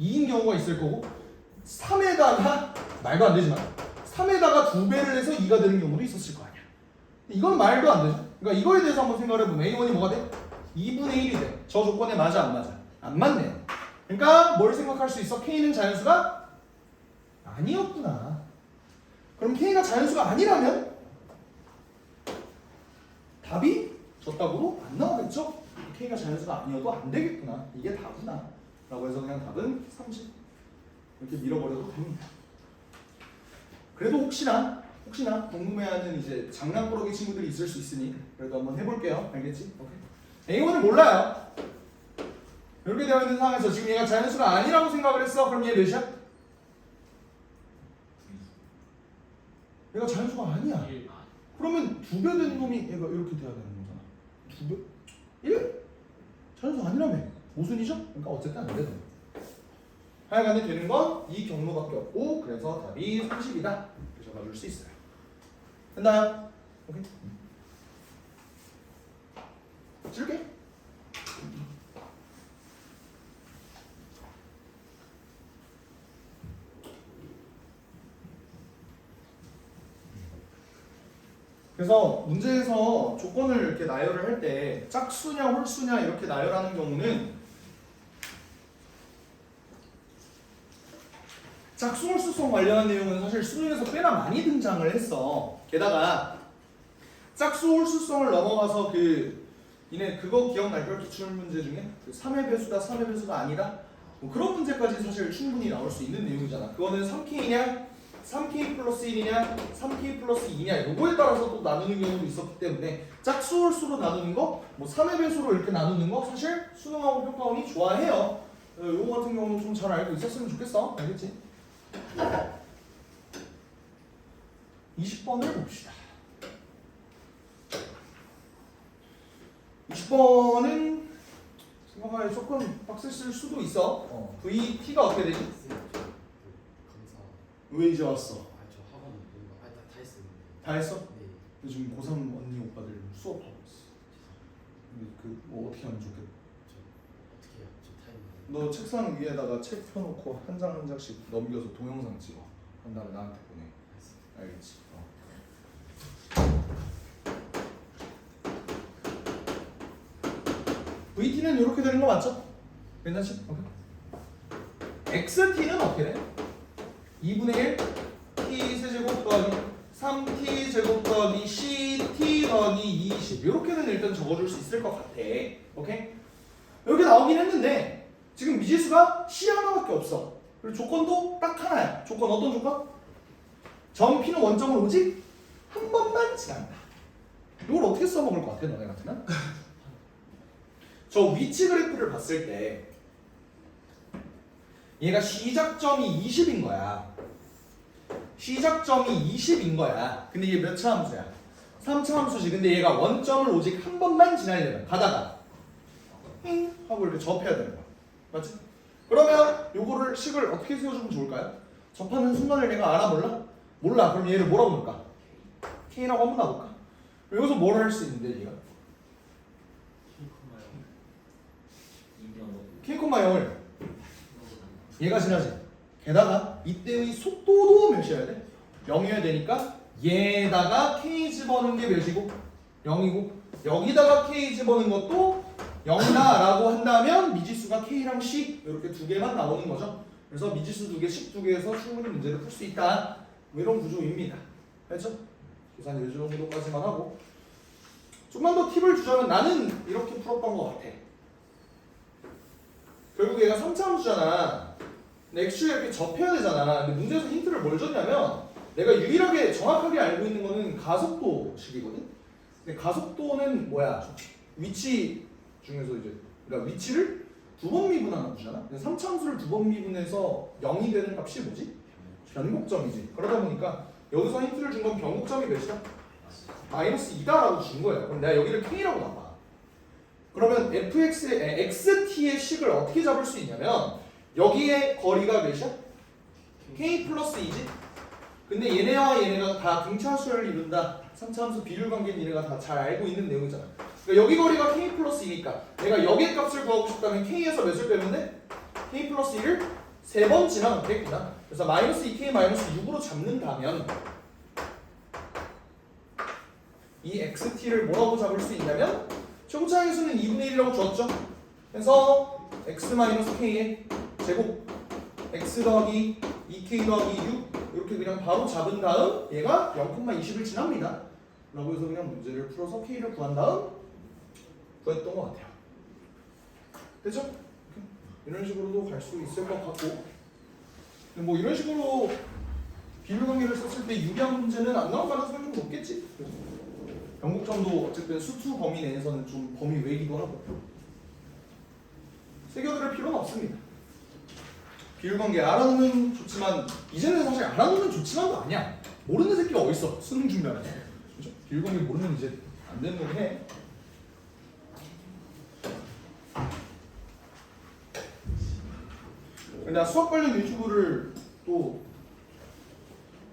2인 경우가 있을 거고 3에다가 말도 안 되지만 3에다가 2배를 해서 2가 되는 경우도 있었을 거 아니야. 이건 말도 안 되죠. 그러니까 이거에 대해서 한번 생각을 해보면 A1이 뭐가 돼? 2분의 1이 돼. 저 조건에 맞아 안 맞아? 안 맞네요. 그러니까 뭘 생각할 수 있어? K는 자연수가 아니었구나. 그럼 K가 자연수가 아니라면 답이 저따구로 안 나오겠죠? K가 자연수가 아니어도 안 되겠구나. 이게 답이구나. 라고 해서 그냥 답은 30 이렇게 밀어버려도 됩니다. 그래도 혹시나 궁금해하는 이제 장난꾸러기 친구들이 있을 수 있으니 그래도 한번 해볼게요. 알겠지? 오케이. A1을 몰라요. 이렇게 되어 있는 상황에서 지금 얘가 자연수가 아니라고 생각을 했어. 그럼 얘 몇이야? 얘가 자연수가 아니야. 그러면 2배 되는 놈이 얘가 이렇게 돼야 되는 거잖아. 2배? 1? 자연수 아니라며. 모순이죠? 그러니까 어쨌든 안 되는 거야. 하여간에 되는 건 이 경로밖에 없고 그래서 답이 30이다. 이렇게 적어줄 수 있어요. 됐나요? 오케이. 줄게. 그래서 문제에서 조건을 이렇게 나열을 할 때 짝수냐 홀수냐 이렇게 나열하는 경우는 짝수 홀수성 관련한 내용은 사실 수능에서 꽤나 많이 등장을 했어. 게다가 짝수 홀수성을 넘어가서 이네 그거 기억날걸? 기출 문제 중에 3의 배수다 3의 배수가 아니다 뭐 그런 문제까지 사실 충분히 나올 수 있는 내용이잖아. 그거는 3K냐 3K 플러스 1이냐 3K 플러스 2냐 요거에 따라서 또 나누는 경우도 있었기 때문에 짝수 홀수로 나누는 거 뭐 3의 배수로 이렇게 나누는 거 사실 수능하고 평가원이 좋아해요. 요거 같은 경우는 좀 잘 알고 있었으면 좋겠어. 알겠지? 20번을 봅시다. 20번은 생각하기 조금 빡셌을 수도 있어. VT가 어떻게 되지? 감사. 왜 이제 왔어? 저 학원 뭔가 다 했었는데. 다 했어? 네. 요즘 고3 언니 오빠들 수업하고 있어. 근데 뭐 어떻게 하면 좋겠다. 저 어떻게 해요? 저 타임. 너 책상 위에다가 책 펴놓고 한 장 한 장씩 넘겨서 동영상 찍어. 한 다음에 나한테 보내. 알겠지? VT는 이렇게 되는 거 맞죠? 괜찮지? 오케이. XT는 어떻게 돼? 2분의 1 T 세제곱 더하기 3t 제곱 더하기 ct 더하기 20 이렇게는 일단 적어줄 수 있을 것 같아. 오케이? 이렇게 나오긴 했는데 지금 미지수가 c 하나밖에 없어. 그리고 조건도 딱 하나야. 조건 어떤 조건? 점 p는 원점을 오직 한 번만 지난다. 이걸 어떻게 써먹을 것 같아 너네 같으면? 저 위치 그래프를 봤을 때 얘가 시작점이 20인 거야. 시작점이 20인 거야. 근데 이게 몇 차 함수야? 3차 함수지. 근데 얘가 원점을 오직 한 번만 지나려면 가다가 힝 하고 이렇게 접해야 되는 거야. 맞지? 그러면 요거를 식을 어떻게 세워주면 좋을까요? 접하는 순간을 내가 알아 몰라? 몰라. 그럼 얘를 뭐라고 볼까? K라고 한번 놔볼까? 여기서 뭘 할 수 있는데 얘가? K,0을 얘가 지나지. 게다가 이때의 속도도 몇이어야 돼? 0이어야 되니까 얘에다가 K 집어넣은 게 몇이고? 0이고 여기다가 K 집어넣은 것도 0이다 라고 한다면 미지수가 K랑 C 이렇게 두 개만 나오는 거죠. 그래서 미지수 두 개, 식 두 개에서 충분히 문제를 풀 수 있다. 뭐 이런 구조입니다. 알죠? 계산 이 정도까지만 하고 좀만 더 팁을 주자면 나는 이렇게 풀었던 것 같아. 결국 얘가 3차 함수잖아. 근데 X축에 이렇게 접해야 되잖아. 근데 문제에서 힌트를 뭘 줬냐면 내가 유일하게 정확하게 알고 있는 거는 가속도식이거든. 근데 가속도는 뭐야? 위치 중에서 이제 그러니까 위치를 두 번 미분하는 거잖아. 3차 함수를 두 번 미분해서 0이 되는 값이 뭐지? 변곡점이지. 그러다 보니까 여기서 힌트를 준 건 변곡점이 몇이야? -2다라고 준 거예요. 그럼 내가 여기를 K라고 놔봐. 그러면 fx의 xt의 식을 어떻게 잡을 수 있냐면 여기에 거리가 몇이야? k 플러스 2지? 근데 얘네와 얘네가 다 등차수열을 이룬다. 3차 함수 비율 관계는 얘네가 다 잘 알고 있는 내용이잖아. 그러니까 여기 거리가 k 플러스 2니까 내가 여기의 값을 구하고 싶다면 k에서 몇을 빼면 돼? k 플러스 2를 3번 지나면 되겠구나. 그래서 마이너스 2k 마이너스 6으로 잡는다면 이 xt를 뭐라고 잡을 수 있냐면 최고차의 수는 2분의 1이라고 줬죠. 그래서 x-k의 제곱 x 더하기 2k 더하기 6 이렇게 그냥 바로 잡은 다음 얘가 0,20을 지납니다. 라고 해서 그냥 문제를 풀어서 k를 구한 다음 구했던 것 같아요. 됐죠? 이런 식으로도 갈 수 있을 것 같고 뭐 이런 식으로 비율 관계를 썼을 때 유리한 문제는 안 나올 가능성이 좀 높겠지? 변곡점도 어쨌든 수투 범위 내에서는 좀 범위 외기도 하고 새겨들을 필요는 없습니다. 비율관계 알아놓으면 좋지만 이제는 사실 알아놓으면 좋지만도 아니야. 모르는 새끼가 어딨어 수능 준비하면서. 그렇죠? 비율관계 모르면 이제 안 되는 거긴 해. 근데 수학 관련 유튜브를 또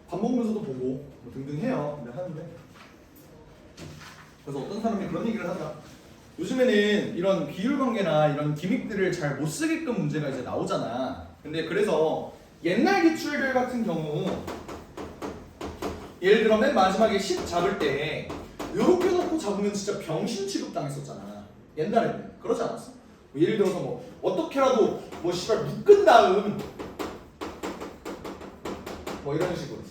밥 먹으면서도 보고 뭐 등등 해요. 근데 하는데 그래서 어떤 사람이 그런 얘기를 하더라. 요즘에는 이런 비율 관계나 이런 기믹들을 잘 못 쓰게끔 문제가 이제 나오잖아. 근데 그래서 옛날 기출들 같은 경우 예를 들어 맨 마지막에 10 잡을 때 요렇게 놓고 잡으면 진짜 병신 취급당했었잖아. 옛날에는 그러지 않았어? 뭐 예를 들어서 뭐 어떻게라도 뭐 씨발 묶은 다음 뭐 이런 식으로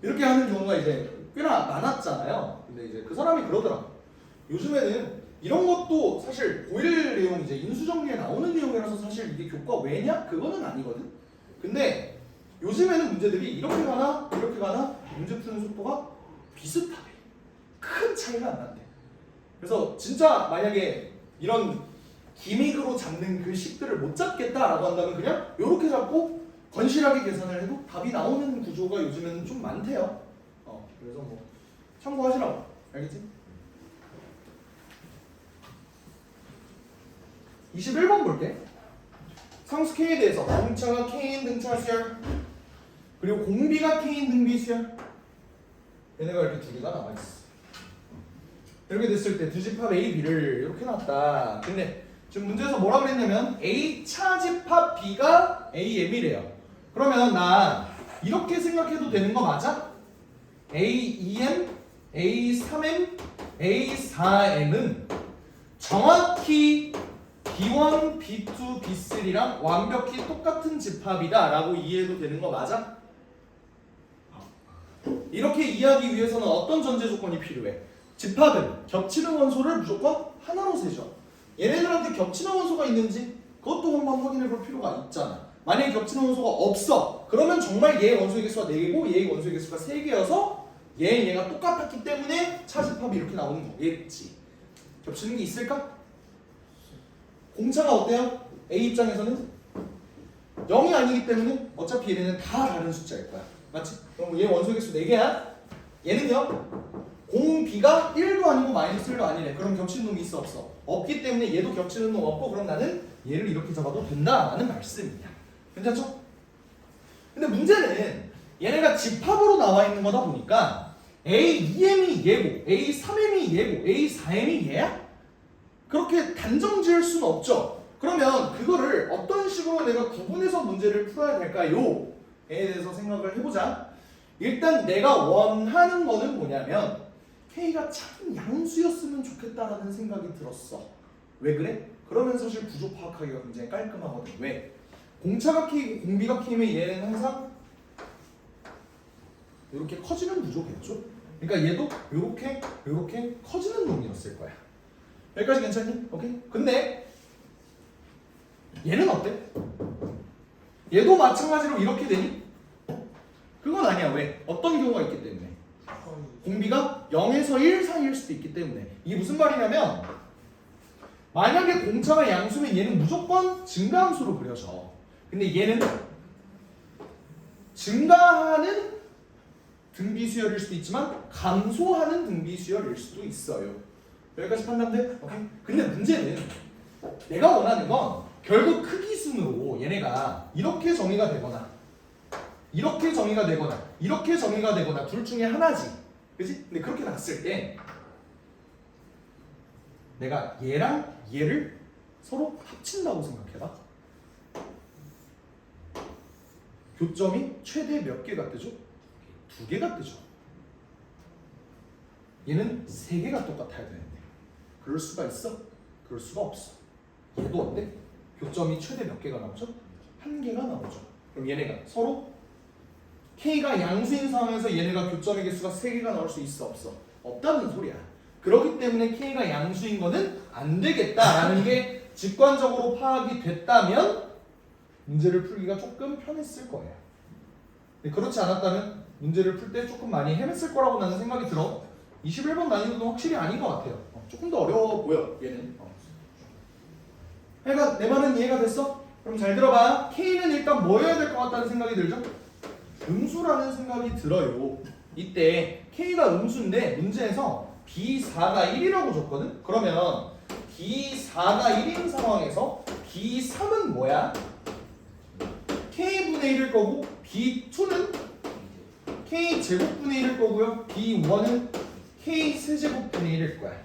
이렇게 하는 경우가 이제 꽤나 많았잖아요. 근데 이제 그 사람이 그러더라고. 요즘에는 이런 것도 사실 고1 내용 이제 인수정리에 나오는 내용이라서 사실 이게 교과 왜냐? 그거는 아니거든. 근데 요즘에는 문제들이 이렇게 가나 이렇게 가나 문제 푸는 속도가 비슷하대. 큰 차이가 안 난대. 그래서 진짜 만약에 이런 기믹으로 잡는 그 식들을 못 잡겠다라고 한다면 그냥 이렇게 잡고 건실하게 계산을 해도 답이 나오는 구조가 요즘에는 좀 많대요. 그래서 뭐 참고하시라고. 알겠지? 21번 볼게. 상수 K에 대해서 등차가 K인 등차 수열 그리고 공비가 K인 등비 수열 얘네가 이렇게 두 개가 남아있어. 이렇게 됐을 때 두 집합 A, B를 이렇게 놨다. 근데 지금 문제에서 뭐라 그랬냐면 A 차 집합 B가 A, M이래요. 그러면 나 이렇게 생각해도 되는 거 맞아? A, 2M, A, 3M, A, 4M은 정확히 B1, B2, B3랑 완벽히 똑같은 집합이다 라고 이해해도 되는 거 맞아? 이렇게 이해하기 위해서는 어떤 전제 조건이 필요해? 집합은 겹치는 원소를 무조건 하나로 세죠. 얘네들한테 겹치는 원소가 있는지 그것도 한번 확인해 볼 필요가 있잖아. 만약에 겹치는 원소가 없어. 그러면 정말 얘의 원소의 개수가 4개고 얘의 원소의 개수가 3개여서 얘가 똑같았기 때문에 차집합이 이렇게 나오는 거겠지. 겹치는 게 있을까? 공차가 어때요? A 입장에서는 0이 아니기 때문에 어차피 얘네는 다 다른 숫자일 거야. 맞지? 그럼 얘 원소의 개수 4개야. 얘는요. 공 B가 1도 아니고 마이너스 1도 아니래. 그럼 겹치는 놈이 있어 없어? 없기 때문에 얘도 겹치는 놈 없고 그럼 나는 얘를 이렇게 잡아도 된다라는 말씀이야. 괜찮죠? 근데 문제는 얘네가 집합으로 나와 있는 거다 보니까 A2M이 얘고 A3M이 얘고 A4M이 얘야? 그렇게 단정 지을 수는 없죠. 그러면 그거를 어떤 식으로 내가 구분해서 문제를 풀어야 될까요? 에 대해서 생각을 해보자. 일단 내가 원하는 거는 뭐냐면 K가 참 양수였으면 좋겠다라는 생각이 들었어. 왜 그래? 그러면 사실 구조 파악하기가 굉장히 깔끔하거든. 왜? 공차가 K고 공비가 K면 얘는 항상 이렇게 커지는 구조겠죠? 그러니까 얘도 이렇게 커지는 놈이었을 거야. 여기까지 괜찮니? 오케이? 근데 얘는 어때? 얘도 마찬가지로 이렇게 되니? 그건 아니야. 왜? 어떤 경우가 있기 때문에. 공비가 0에서 1 사이일 수도 있기 때문에. 이게 무슨 말이냐면 만약에 공차가 양수면 얘는 무조건 증가함수로 그려져. 근데 얘는 증가하는 등비수열일 수도 있지만 감소하는 등비수열일 수도 있어요. 여기까지 판단돼? 오케이? 근데 문제는 내가 원하는 건 결국 크기 순으로 얘네가 이렇게 정의가 되거나 이렇게 정의가 되거나 이렇게 정의가 되거나 둘 중에 하나지. 그치? 근데 그렇게 났을 때 내가 얘랑 얘를 서로 합친다고 생각해봐. 교점이 최대 몇 개가 뜨죠? 2개가 뜨죠. 얘는 3개가 똑같아야 되는데 그럴 수가 있어? 그럴 수가 없어. 얘도 어때? 교점이 최대 몇 개가 나오죠? 1개가 나오죠. 그럼 얘네가 서로 K가 양수인 상황에서 얘네가 교점의 개수가 3개가 나올 수 있어 없어? 없다는 소리야. 그렇기 때문에 K가 양수인 거는 안 되겠다라는 게 직관적으로 파악이 됐다면 문제를 풀기가 조금 편했을 거예요. 근데 그렇지 않았다면 문제를 풀 때 조금 많이 헤맸을 거라고 나는 생각이 들어. 21번 난이도는 확실히 아닌 것 같아요. 조금 더 어려워 보여 얘는. 그러니까 내 말은 이해가 됐어? 그럼 잘 들어봐. K는 일단 뭐여야 될 것 같다는 생각이 들죠? 음수라는 생각이 들어요. 이때 K가 음수인데 문제에서 B4가 1이라고 줬거든? 그러면 B4가 1인 상황에서 B3은 뭐야? K분의 1일 거고 B2는 K제곱분의 1일 거고요. B1은 K세제곱분의 1일 거야.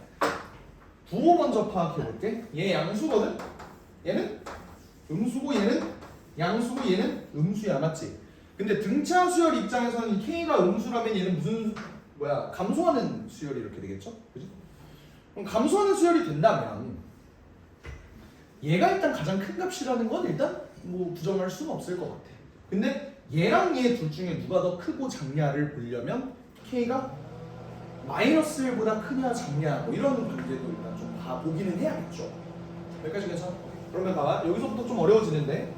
부호 먼저 파악해볼게. 얘 양수거든? 얘는 음수고 얘는 양수고 얘는 음수야. 맞지? 근데 등차 수열 입장에서는 K가 음수라면 얘는 무슨 감소하는 수열이 이렇게 되겠죠? 그죠? 그럼 감소하는 수열이 된다면 얘가 일단 가장 큰 값이라는 건 일단 뭐 부정할 수는 없을 것 같아. 근데 얘랑 얘 둘 중에 누가 더 크고 작냐를 보려면 K가 마이너스 1보다 크냐 작냐 뭐 이런 관계도 일단 좀 보기는 해야겠죠. 여기까지 괜찮아? 그러면 봐봐. 여기서부터 좀 어려워지는데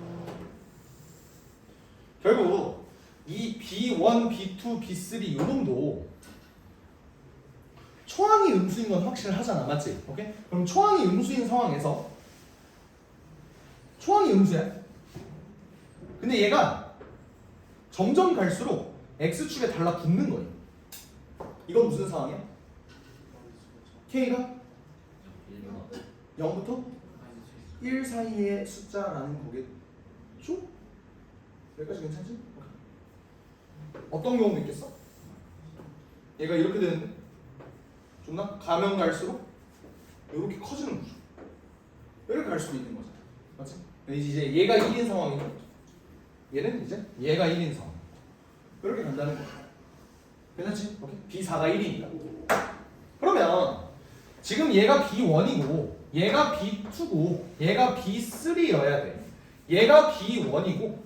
결국 이 B1, B2, B3 이 놈도 초항이 음수인 건 확실하잖아. 맞지? 오케이? 그럼 초항이 음수인 상황에서 초항이 음수야. 근데 얘가 점점 갈수록 X축에 달라붙는 거예요. 이건 무슨 상황이야? K가 0부터 1 사이의 숫자라는 거겠죠? 여기까지 괜찮지? 어떤 경우도 있겠어? 얘가 이렇게 되는데 존나 가면 갈수록 이렇게 커지는 거죠. 이렇게 갈 수도 있는 거잖아. 맞지? 이제 얘가 1인 상황이고 얘는 이제 얘가 1인 상황. 이렇게 간다는 거야. 괜찮지? 오케이? B4가 1이니까. 그러면 지금 얘가 B1이고 얘가 B2고 얘가 B3여야 돼. 얘가 B1이고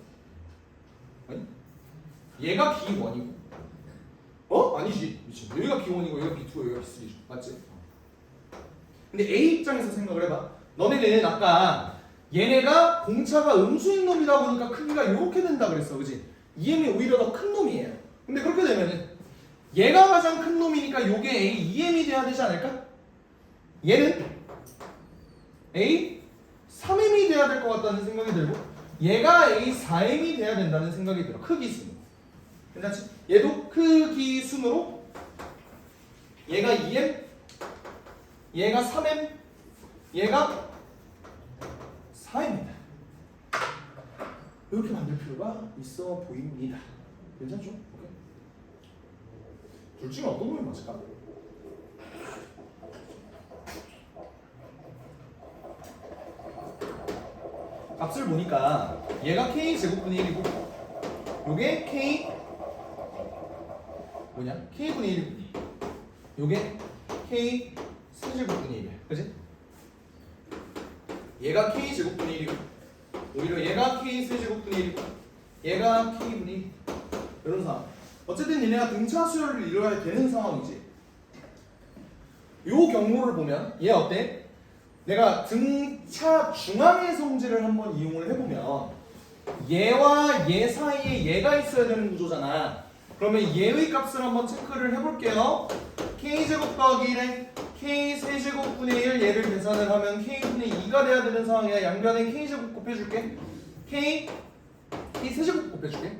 얘가 B1이고 아니지. 미친. 여기가 B1이고 여기가 B2고 여기가 B3죠. 맞지? 근데 A 입장에서 생각을 해봐. 너네는 아까 얘네가 공차가 음수인 놈이다 보니까 크기가 이렇게 된다 그랬어. 그지? EM이 오히려 더 큰 놈이에요. 근데 그렇게 되면은 얘가 가장 큰 놈이니까 요게 A, EM이 돼야 되지 않을까? 얘는 A 3M이 돼야 될 것 같다는 생각이 들고 얘가 A 4M이 돼야 된다는 생각이 들어. 크기 순. 괜찮지? 얘도 크기 순으로 얘가 2M, 얘가 3M, 얘가 4M이다. 이렇게 만들 필요가 있어 보입니다. 괜찮죠? 오케이. 둘 중에 어떤 놈이 맞을까? 값을 보니까 얘가 K 제곱분의 1이고 요게 K 뭐냐? K분의 1이고 요게 K 세제곱분의 1이야. 그치? 얘가 K 제곱분의 1이고 오히려 얘가 K 세제곱분의 1이고 얘가 K분의 1 이런 상황. 어쨌든 얘네가 등차 수열을 이뤄야 되는 상황이지. 요 경로를 보면 얘 어때? 내가 등차 중앙의 성질을 한번 이용을 해보면 얘와 얘 사이에 얘가 있어야 되는 구조잖아. 그러면 얘의 값을 한번 체크를 해볼게요. K제곱 더하기 1에 K 세제곱분의 1 얘를 계산을 하면 K분의 2가 돼야 되는 상황이야. 양변에 K제곱 곱해줄게. K 세제곱 곱해줄게.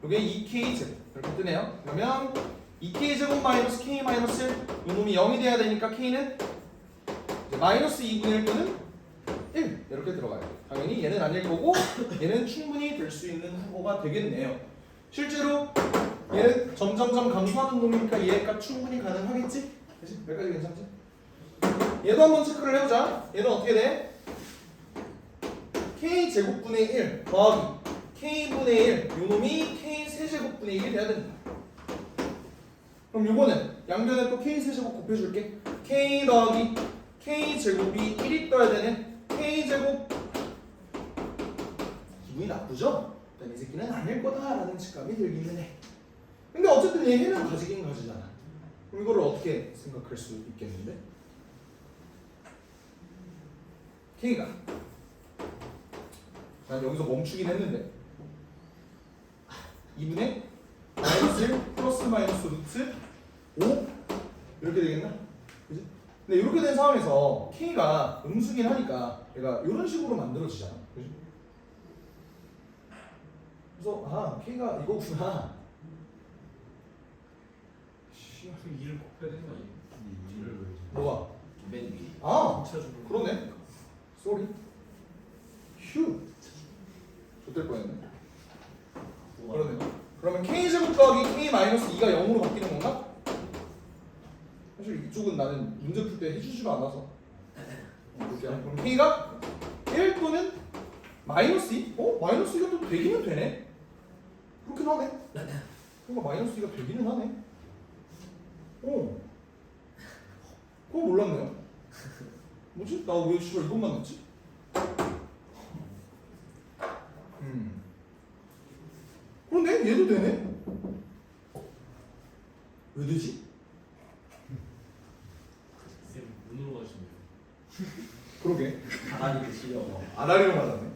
이게 2K제곱 이렇게 뜨네요. 그러면 2K제곱 마이너스 K 마이너스 1 이놈이 0이 돼야 되니까 K는 마이너스 2분의 1 또는 1 이렇게 들어가요. 당연히 얘는 아닐 거고 얘는 충분히 될 수 있는 후보가 되겠네요. 실제로 얘는 점점점 감소하는 놈이니까 얘 값 충분히 가능하겠지? 그치? 여기까지 괜찮지? 얘도 한번 체크를 해보자. 얘는 어떻게 돼? K 제곱분의 1 더하기 K분의 1 요놈이 K 세제곱분의 1이 돼야 된다. 그럼 요거는 양변에 또 K 세제곱 곱해줄게. K 더하기 K 제곱이 1이 떠야 되는 K 제곱. 기분이 나쁘죠? 일단 이 새끼는 아닐 거다라는 직감이 들기는 해. 근데 어쨌든 얘는 가지긴 가지잖아. 그럼 이거를 어떻게 생각할 수 있겠는데? K가 난 여기서 멈추긴 했는데 2분의 마이너스 1 플러스 마이너스 루트 5 이렇게 되겠나? 그지? 근데 이렇게 된 상황에서 K가 음수긴 하니까 얘가 이런 식으로 만들어지잖아. 그지? 그래서 K가 이거구나. 그럼 2를 곱해야 되는 거 아니에요? 2를 왜 뭐가? 맨 위에. 그러네. 쏘리. 휴. 좋될 뻔했네. 그러네. 그러면 K제곱 더하기 K 마이너스 2가 0으로 바뀌는 건가? 사실 이쪽은 나는 문제 풀 때 해주지도 않아서 그렇게 하면 그럼 K가 1 또는 마이너스 2? 마이너스 2가 또 되기는 되네? 그렇긴 하네. 그러니까 마이너스 2가 되기는 하네. 그거 몰랐네요. 뭐지? 나 왜 씨발 이것만 넣지? 그런데 얘도 되네? 왜 되지? 쌤 문으로 가시네요. 그러게. 가만히 드시려고. 아다리로 맞았네.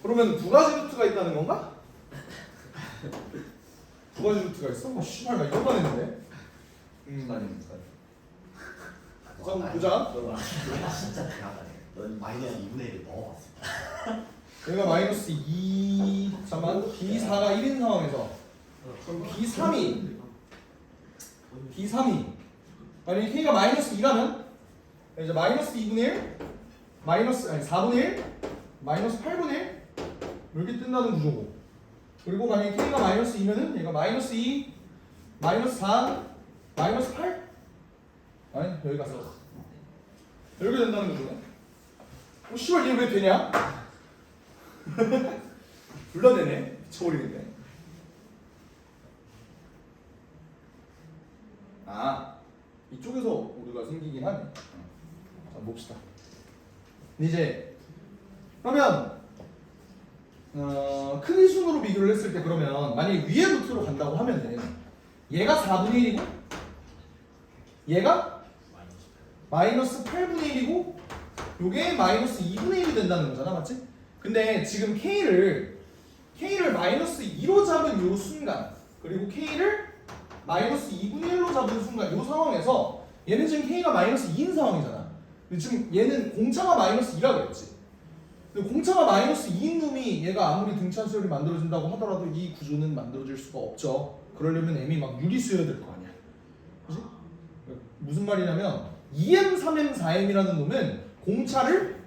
그러면 두 가지 루트가 있다는 건가? 두 가지 루트가 있어? 씨발 나 이것만 했는데. 아닙니까? 자 보자. 너 진짜 대단하네. 넌 마이너스 2분의 1을 넣어봤어. 여기가 마이너스 2 잠깐만 B4가 1인 상황에서 그럼 B3이 만약에 K가 마이너스 2라면 이제 마이너스 2분의 1 4분의 1 마이너스 8분의 1 이렇게 뜬다는 구조고 그리고 만약에 K가 마이너스 2면은 얘가 마이너스 2 마이너스 4 마이너스 8 아니 여기 가서 이렇게 된다는 구조네. 씨발 이게 왜 되냐? 둘 다 되네. 미쳐버리겠네. 이쪽에서 오류가 생기긴 하네. 자 봅시다. 이제 그러면 크기 순으로 비교를 했을 때 그러면 만약에 위에 루트로 간다고 하면은 얘가 4분의 1이고 얘가 마이너스 8분의 1이고 요게 마이너스 2분의 1이 된다는 거잖아, 맞지? 근데 지금 K를 마이너스 2로 잡은 요 순간 그리고 K를 마이너스 2분의 1로 잡은 순간 요 상황에서 얘는 지금 K가 마이너스 2인 상황이잖아. 근데 지금 얘는 공차가 마이너스 2라 그랬지. 근데 공차가 마이너스 2인 놈이 얘가 아무리 등차수열이 만들어진다고 하더라도 이 구조는 만들어질 수가 없죠. 그러려면 M이 막 유리수여야 될 거 아니야. 그지? 무슨 말이냐면 2M, 3M, 4M이라는 놈은 공차를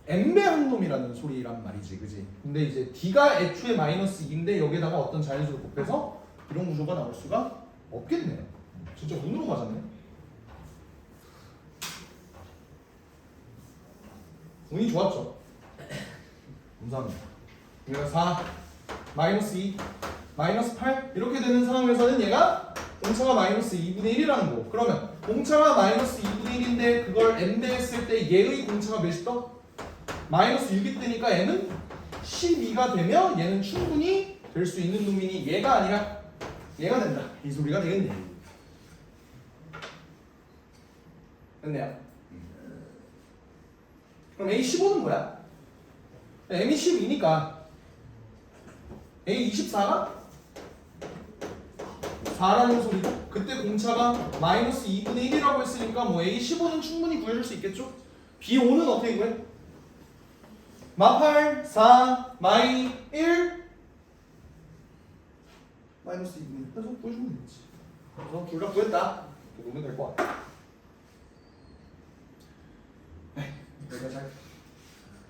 M배한 놈이라는 소리란 말이지, 그지? 근데 이제 D가 애초에 마이너스 2인데 여기에다가 어떤 자연수를 곱해서 이런 구조가 나올 수가 없겠네요. 진짜 운으로 맞았네. 운이 좋았죠. 감사합니다. 얘가 4, 마이너스 2, 마이너스 8 이렇게 되는 상황에서는 얘가 공차가 마이너스 2분의 1이라는 거. 그러면 공차가 마이너스 2분의 1인데 그걸 n배 했을 때 얘의 공차가 몇이 떠? 마이너스 6이 뜨니까 얘는 12가 되면 얘는 충분히 될 수 있는 놈이니 얘가 아니라 얘가 된다. 이 소리가 되겠네. 됐네요. 그럼 A15는 뭐야? M이 12니까 A24가 4라는 소리고 그때 공차가 마이너스 2분의 1이라고 했으니까 뭐 A15는 충분히 구해줄 수 있겠죠? B5는 어떻게 구해? 마8 4 마이 1 마이너스 2분의 1 해서 구해주면 되지. 그래서 둘 다 구했다. 그러면 될 것 같아.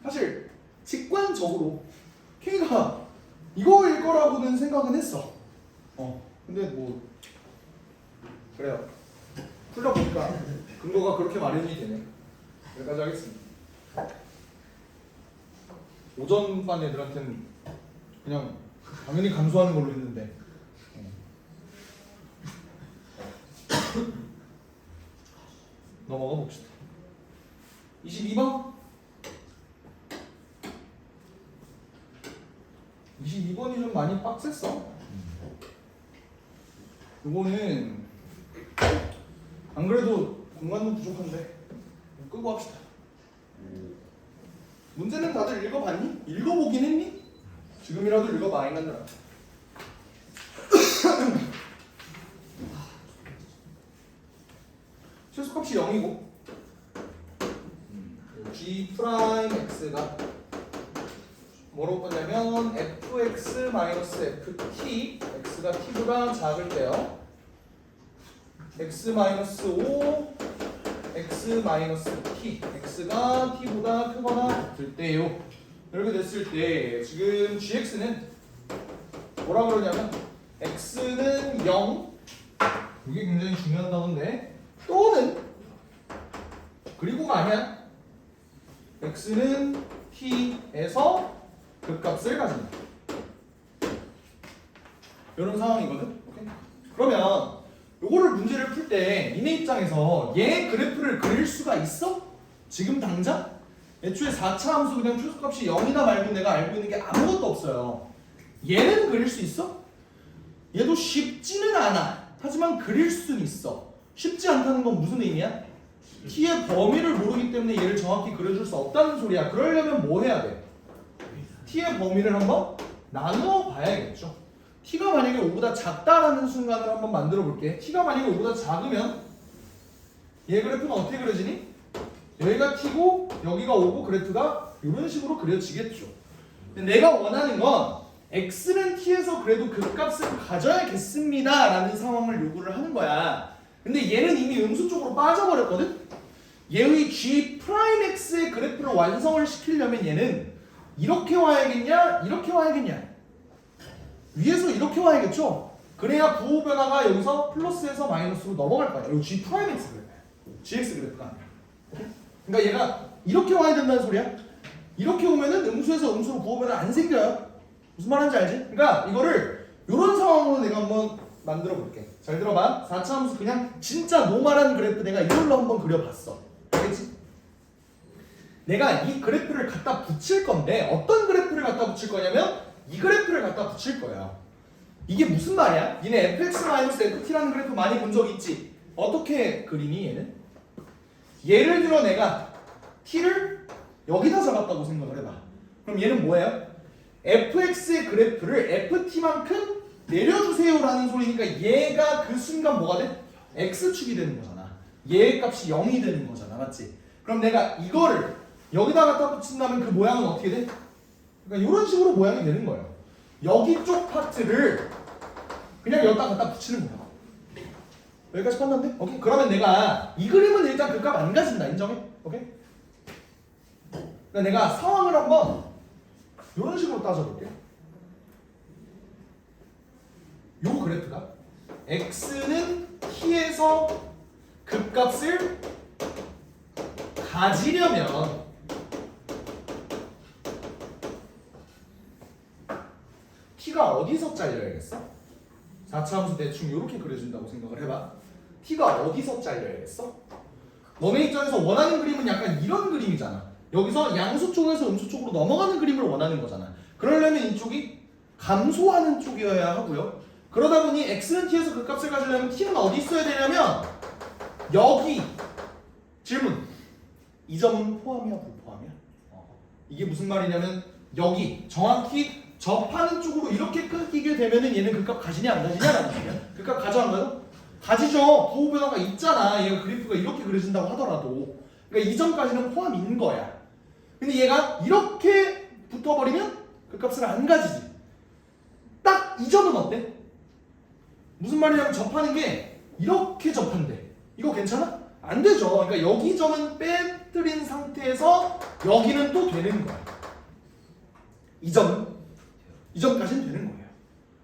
사실 직관적으로 K가 이거일 거라고는 생각은 했어. 근데 뭐 그래요. 풀려보니까 근거가 그렇게 마련이 되네. 여기까지 하겠습니다. 오전반 애들한테는 그냥 당연히 감수하는 걸로 했는데 넘어가 봅시다. 22번 22번이 좀 많이 빡셌어. 이거는 안 그래도 공간도 부족한데 끄고 합시다. 문제는 다들 읽어봤니? 읽어보긴 했니? 지금이라도 읽어봐, 인간들아. 최소값이 0이고 G 프라임 X가 뭐로 보냐면 fx-ft x가 t보다 작을 때요. x-5 x-t x가 t보다 크거나 같을 때요. 이렇게 됐을 때 지금 gx는 뭐라 그러냐면 x는 0 이게 굉장히 중요한 단어인데 또는 그리고가 아니야. x는 t에서 극값을 가진다. 이런 상황이거든. 오케이? 그러면 요거를 문제를 풀 때 니네 입장에서 얘 그래프를 그릴 수가 있어? 지금 당장? 애초에 4차 함수 그냥 최소값이 0이나 말고 내가 알고 있는 게 아무것도 없어요. 얘는 그릴 수 있어? 얘도 쉽지는 않아. 하지만 그릴 수는 있어. 쉽지 않다는 건 무슨 의미야? t의 범위를 모르기 때문에 얘를 정확히 그려줄 수 없다는 소리야. 그러려면 뭐 해야 돼? t의 범위를 한번 나누어 봐야겠죠. t가 만약에 5보다 작다라는 순간을 한번 만들어 볼게. t가 만약에 5보다 작으면 얘 그래프는 어떻게 그려지니? 여기가 t고 여기가 5고 그래프가 이런 식으로 그려지겠죠. 근데 내가 원하는 건 x는 t에서 그래도 극값을 가져야겠습니다 라는 상황을 요구를 하는 거야. 근데 얘는 이미 음수 쪽으로 빠져버렸거든? 얘의 G'X의 그래프를 완성을 시키려면 얘는 이렇게 와야겠냐? 이렇게 와야겠냐? 위에서 이렇게 와야겠죠? 그래야 부호 변화가 여기서 플러스에서 마이너스로 넘어갈 거야. 이 G'X 그래프. GX 그래프가 아니야. 그러니까 얘가 이렇게 와야 된다는 소리야. 이렇게 오면은 음수에서 음수로 부호 변화 안 생겨요. 무슨 말인지 알지? 그러니까 이거를 이런 상황으로 내가 한번 만들어 볼게. 잘 들어봐. 4차 함수 그냥 진짜 노멀한 그래프 내가 이걸로 한번 그려봤어. 알겠지? 내가 이 그래프를 갖다 붙일 건데 어떤 그래프를 그래프를 갖다 붙일 거냐면 이 그래프를 갖다 붙일 거야. 이게 무슨 말이야? 니네 fx-ft라는 그래프 많이 본 적 있지? 어떻게 그리니 얘는? 예를 들어 내가 t를 여기다 잡았다고 생각을 해봐. 그럼 얘는 뭐예요? fx의 그래프를 ft만큼 내려주세요라는 소리니까 얘가 그 순간 뭐가 돼? x축이 되는 거잖아. 얘의 값이 0이 되는 거잖아. 맞지? 그럼 내가 이거를 여기다 갖다 붙인다면 그 모양은 어떻게 돼? 그러니까 이런 식으로 모양이 되는 거예요. 여기 쪽 파트를 그냥 여기다 갖다 붙이는 거야. 여기까지 봤는데? 오케이? 그러면 내가 이 그림은 일단 그 값 안 가진다. 인정해? 오케이? 그러니까 내가 상황을 한번 이런 식으로 따져볼게. 요 그래프가 x는 t에서 극값을 가지려면 t가 어디서 잘려야겠어? 4차함수 대충 이렇게 그려준다고 생각을 해봐. t가 어디서 잘려야겠어? 너네 입장에서 원하는 그림은 약간 이런 그림이잖아. 여기서 양수 쪽에서 음수 쪽으로 넘어가는 그림을 원하는 거잖아. 그러려면 이쪽이 감소하는 쪽이어야 하고요. 그러다 보니 x는 t에서 그 값을 가지려면 t는 어디 있어야 되냐면 여기. 질문. 이 점은 포함이야 불포함이야? 이게 무슨 말이냐면 여기 정확히 접하는 쪽으로 이렇게 끊기게 되면은 얘는 그 값 가지냐 안 가지냐라는 소리야. 그 값 가져 안 가요? 가지죠. 부호 변화가 있잖아. 얘가 그래프가 이렇게 그려진다고 하더라도. 그러니까 이 점까지는 포함인 거야. 근데 얘가 이렇게 붙어버리면 그 값을 안 가지지. 딱 이 점은 어때? 무슨 말이냐면 접하는 게 이렇게 접한대. 이거 괜찮아? 안 되죠. 그러니까 여기 점은 빼뜨린 상태에서 여기는 또 되는 거야. 이 점까지는 되는 거예요.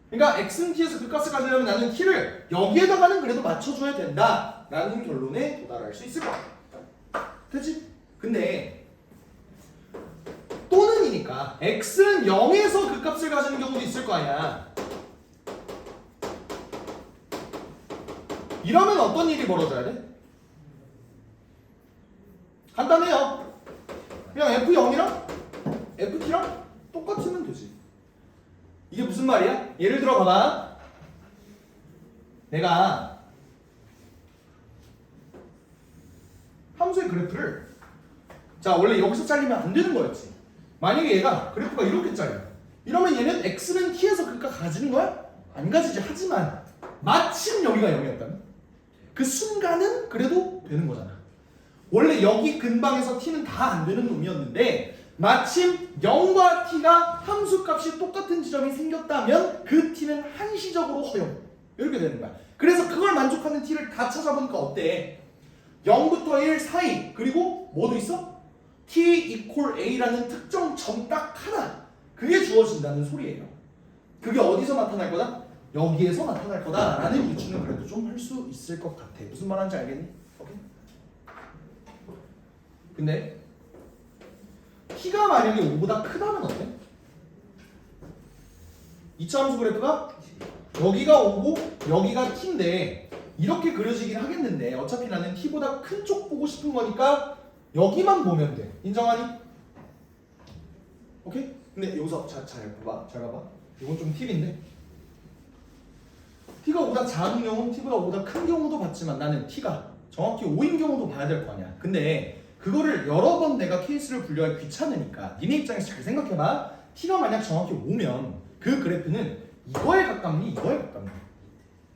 그러니까 x는 t에서 그 값을 가지려면 나는 t를 여기에다가는 그래도 맞춰줘야 된다 라는 결론에 도달할 수 있을 것 같아. 됐지? 근데 또는이니까 x는 0에서 그 값을 가지는 경우도 있을 거 아니야. 이러면 어떤 일이 벌어져야 돼? 간단해요. 그냥 f0이랑 ft랑 똑같으면 되지. 이게 무슨 말이야? 예를 들어 봐봐. 내가 함수의 그래프를 자 원래 여기서 잘리면 안 되는 거였지. 만약에 얘가 그래프가 이렇게 잘려. 이러면 얘는 x는 t에서 그니까 가지는 거야? 안 가지지. 하지만 마침 여기가 0이었다면 그 순간은 그래도 되는 거잖아. 원래 여기 근방에서 t는 다 안 되는 놈이었는데 마침 0과 t가 함수값이 똑같은 지점이 생겼다면 그 t는 한시적으로 허용. 이렇게 되는 거야. 그래서 그걸 만족하는 t를 다 찾아보니까 어때? 0부터 1 사이 그리고 뭐도 있어? t equal a라는 특정 점 딱 하나. 그게 주어진다는 소리예요. 그게 어디서 나타날 거다? 여기에서 나타날 거다라는 유추는 그래도 좀 할 수 있을 것 같아. 무슨 말하는지 알겠니? 오케이? 근데 t가 만약에 5보다 크다면 어때? 2차 함수 그래프가 여기가 5고 여기가 t인데 이렇게 그려지긴 하겠는데 어차피 나는 t보다 큰 쪽 보고 싶은 거니까 여기만 보면 돼. 인정하니? 오케이? 근데 여기서 잘 봐봐. 잘 봐봐. 이건 좀 팁인데 t가 5보다 작은 경우는 t보다 5보다 큰 경우도 봤지만 나는 t가 정확히 5인 경우도 봐야 될 거 아니야. 근데 그거를 여러 번 내가 케이스를 분류하기 귀찮으니까 니네 입장에서 잘 생각해봐. t가 만약 정확히 5면 그 그래프는 이거에 가깝니? 이거에 가깝니?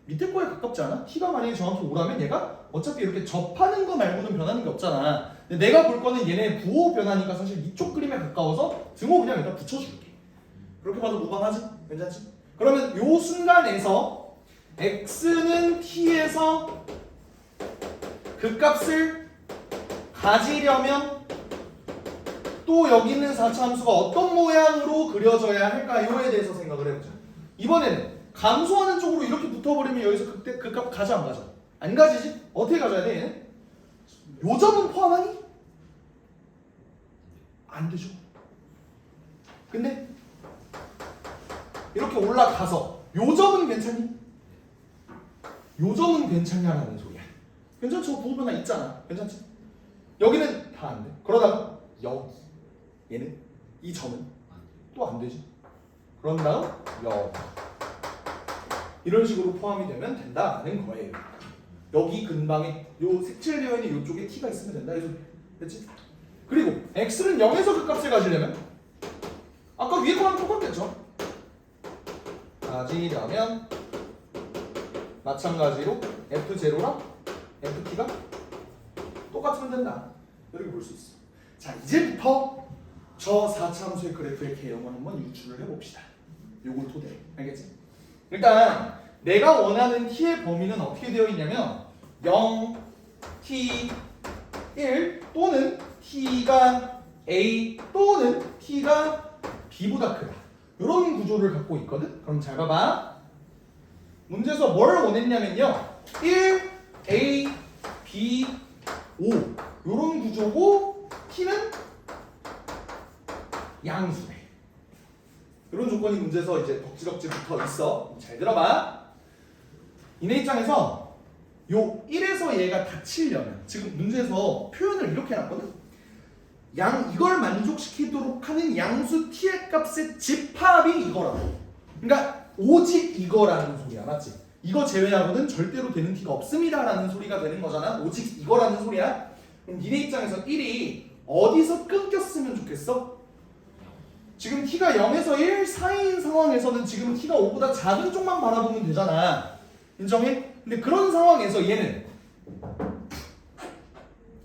밑에 거에 가깝지 않아? t가 만약에 정확히 5라면 얘가 어차피 이렇게 접하는 거 말고는 변하는 게 없잖아. 근데 내가 볼 거는 얘네 부호 변하니까 사실 이쪽 그림에 가까워서 등호 그냥 여기다 붙여줄게. 그렇게 봐도 무방하지? 괜찮지? 그러면 요 순간에서 x는 t에서 그 값을 가지려면 또 여기 있는 4차 함수가 어떤 모양으로 그려져야 할까요에 대해서 생각을 해보자. 이번에는 감소하는 쪽으로 이렇게 붙어버리면 여기서 그때 그 값 가져 안 가져? 안 가지지? 어떻게 가져야 돼 얘는? 요 점은 포함하니? 안 되죠. 근데 이렇게 올라가서 요 점은 괜찮니? 요 점은 괜찮냐라는 소리야. 괜찮죠? 부호 변화 있잖아. 괜찮지? 여기는 다 안 돼. 그러다가 여기 얘는 이 점은 또 안 되지. 그런 다음 여 이런 식으로 포함이 되면 된다라는 거예요. 여기 근방에 요 색칠되어 있는 요쪽에 t가 있으면 된다. 그래서 됐지? 그리고 x는 0에서 그 값을 가지려면 아까 위에 거랑 똑같겠죠? 가지려면 마찬가지로 f0랑 ft가 똑같으면 된다. 이렇게 볼 수 있어. 자, 이제부터 저 4차함수의 그래프의 개형을 한번 유추를 해봅시다. 요걸 토대로. 알겠지? 일단 내가 원하는 t의 범위는 어떻게 되어 있냐면 0, t, 1 또는 t가 a 또는 t가 b보다 크다. 이런 구조를 갖고 있거든? 그럼 잘 봐봐. 문제에서 뭘 원했냐면요. 1, a, b, 5 이런 구조고 t는 양수래. 이런 조건이 문제에서 이제 덕지덕지 붙어 있어. 잘 들어봐. 이네 입장에서 요 1에서 얘가 닫히려면 지금 문제에서 표현을 이렇게 해놨거든. 이걸 만족시키도록 하는 양수 t의 값의 집합이 이거라고. 그러니까 오직 이거라는 소리야, 맞지? 이거 제외하고는 절대로 되는 t가 없습니다라는 소리가 되는 거잖아. 오직 이거라는 소리야. 그럼 니네 입장에서 1이 어디서 끊겼으면 좋겠어? 지금 t가 0에서 1 사이인 상황에서는 지금 t가 5보다 작은 쪽만 바라보면 되잖아. 인정해? 근데 그런 상황에서 얘는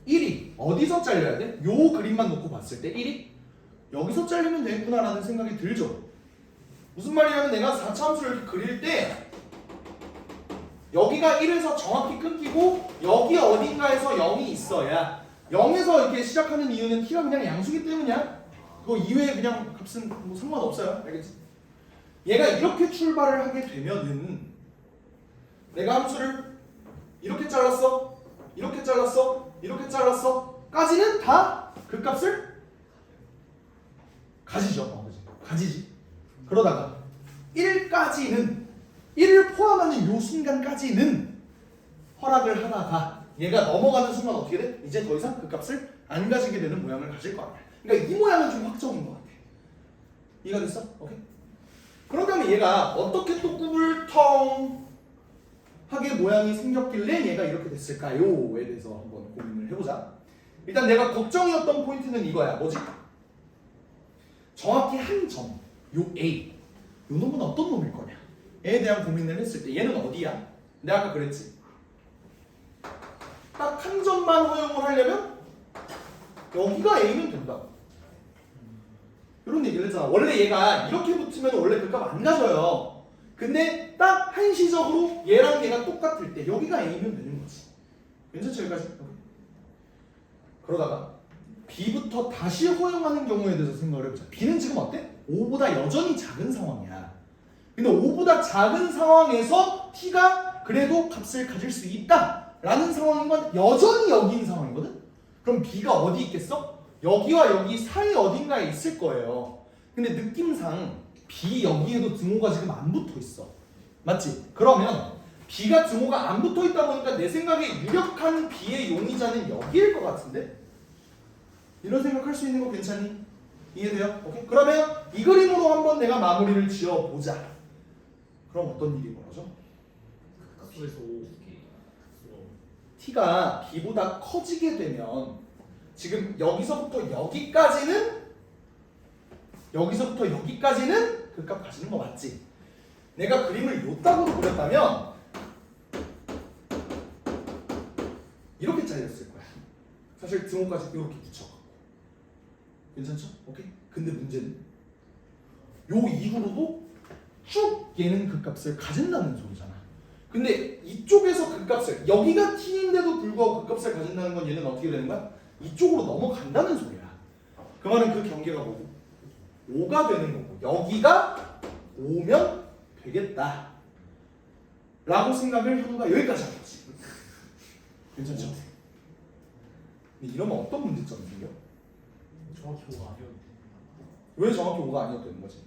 1이 어디서 잘려야 돼? 요 그림만 놓고 봤을 때 1이 여기서 잘리면 되겠구나라는 생각이 들죠. 무슨 말이냐면 내가 4차함수를 이렇게 그릴 때 여기가 1에서 정확히 끊기고 여기 어딘가에서 0이 있어야 0에서 이렇게 시작하는 이유는 t가 그냥 양수기 때문이야. 그거 이외에 그냥 값은 뭐 상관없어요. 알겠지? 얘가 이렇게 출발을 하게 되면은 내가 함수를 이렇게 잘랐어, 이렇게 잘랐어, 이렇게 잘랐어 까지는 다 그 값을 가지죠. 가지지. 그러다가 1까지는 1을 포함하는 요 순간까지는 허락을 하다가 얘가 넘어가는 순간 어떻게 돼? 이제 더 이상 그 값을 안 가지게 되는 모양을 가질 거 아니야. 그러니까 이 모양은 좀 확정인 것 같아. 이해가 됐어? 오케이? 그러면 얘가 어떻게 또 꾸불텅하게 모양이 생겼길래 얘가 이렇게 됐을까요?에 대해서 한번 고민을 해보자. 일단 내가 걱정이었던 포인트는 이거야. 뭐지? 정확히 한 점, 요 A, 요 놈은 어떤 놈일 거냐? 에 대한 고민을 했을 때 얘는 어디야? 내가 아까 그랬지. 딱 한 점만 허용을 하려면 여기가 A면 된다. 이런 얘기를 했잖아. 원래 얘가 이렇게 붙으면 원래 그 값 안 가져요. 근데 딱 한시적으로 얘랑 얘가 똑같을 때 여기가 A면 되는 거지. 괜찮지 여기까지? 그러다가 B부터 다시 허용하는 경우에 대해서 생각을 해보자. B는 지금 어때? 5보다 여전히 작은 상황이야. 근데 5보다 작은 상황에서 T가 그래도 값을 가질 수 있다 라는 상황인 건 여전히 여기인 상황이거든? 그럼 B가 어디 있겠어? 여기와 여기 사이 어딘가에 있을 거예요. 근데 느낌상 B 여기에도 등호가 지금 안 붙어 있어. 맞지? 그러면 B가 등호가 안 붙어 있다 보니까 내 생각에 유력한 B의 용의자는 여기일 것 같은데? 이런 생각할 수 있는 거 괜찮니? 이해돼요? 오케이? 그러면 이 그림으로 한번 내가 마무리를 지어보자. 그럼 어떤 일이 벌어져? 값에서 5 T가 B보다 커지게 되면 지금 여기서부터 여기까지는 그 값 가지는 거 맞지? 내가 그림을 요따구로 그렸다면 이렇게 잘렸을 거야. 사실 등호까지 이렇게 붙여갖고 괜찮죠? 오케이? 근데 문제는 요 이후로도 쭉 얘는 그 값을 가진다는 소리잖아. 근데 이쪽에서 그 값을 여기가 t인데도 불구하고 그 값을 가진다는 건 얘는 어떻게 되는 거야? 이쪽으로 넘어간다는 소리야. 그 말은 그 경계가 뭐고? 5가 되는 거고 여기가 5면 되겠다 라고 생각을 현우가 여기까지 한 거지. 괜찮죠? 근데 이러면 어떤 문제점이 생겨? 정확히 5가 아니었는데 왜 정확히 5가 아니었다는 거지?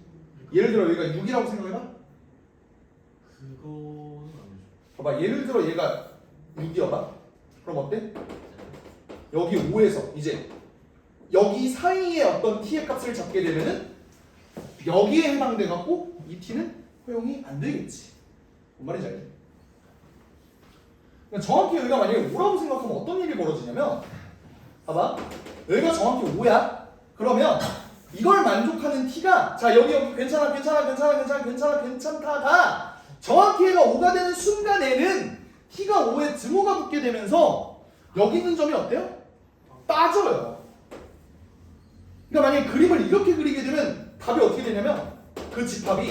예를 들어 여기가 6이라고 생각해봐. 그거는 아니죠. 봐봐, 예를 들어 얘가 6이어봐. 그럼 어때? 여기 5에서 이제 여기 사이에 어떤 t의 값을 잡게 되면은 여기에 해당돼 갖고 이 t는 허용이 안 되겠지. 뭔 말인지 알지? 그러니까 정확히 여기가 만약에 5라고 생각하면 어떤 일이 벌어지냐면 봐봐. 여기가 정확히 5야. 그러면 이걸 만족하는 t가 자 여기 괜찮다가 정확히 얘가 5가 되는 순간에는 t가 5에 등호가 붙게 되면서 여기 있는 점이 어때요? 빠져요. 그러니까 만약에 그림을 이렇게 그리게 되면 답이 어떻게 되냐면 그 집합이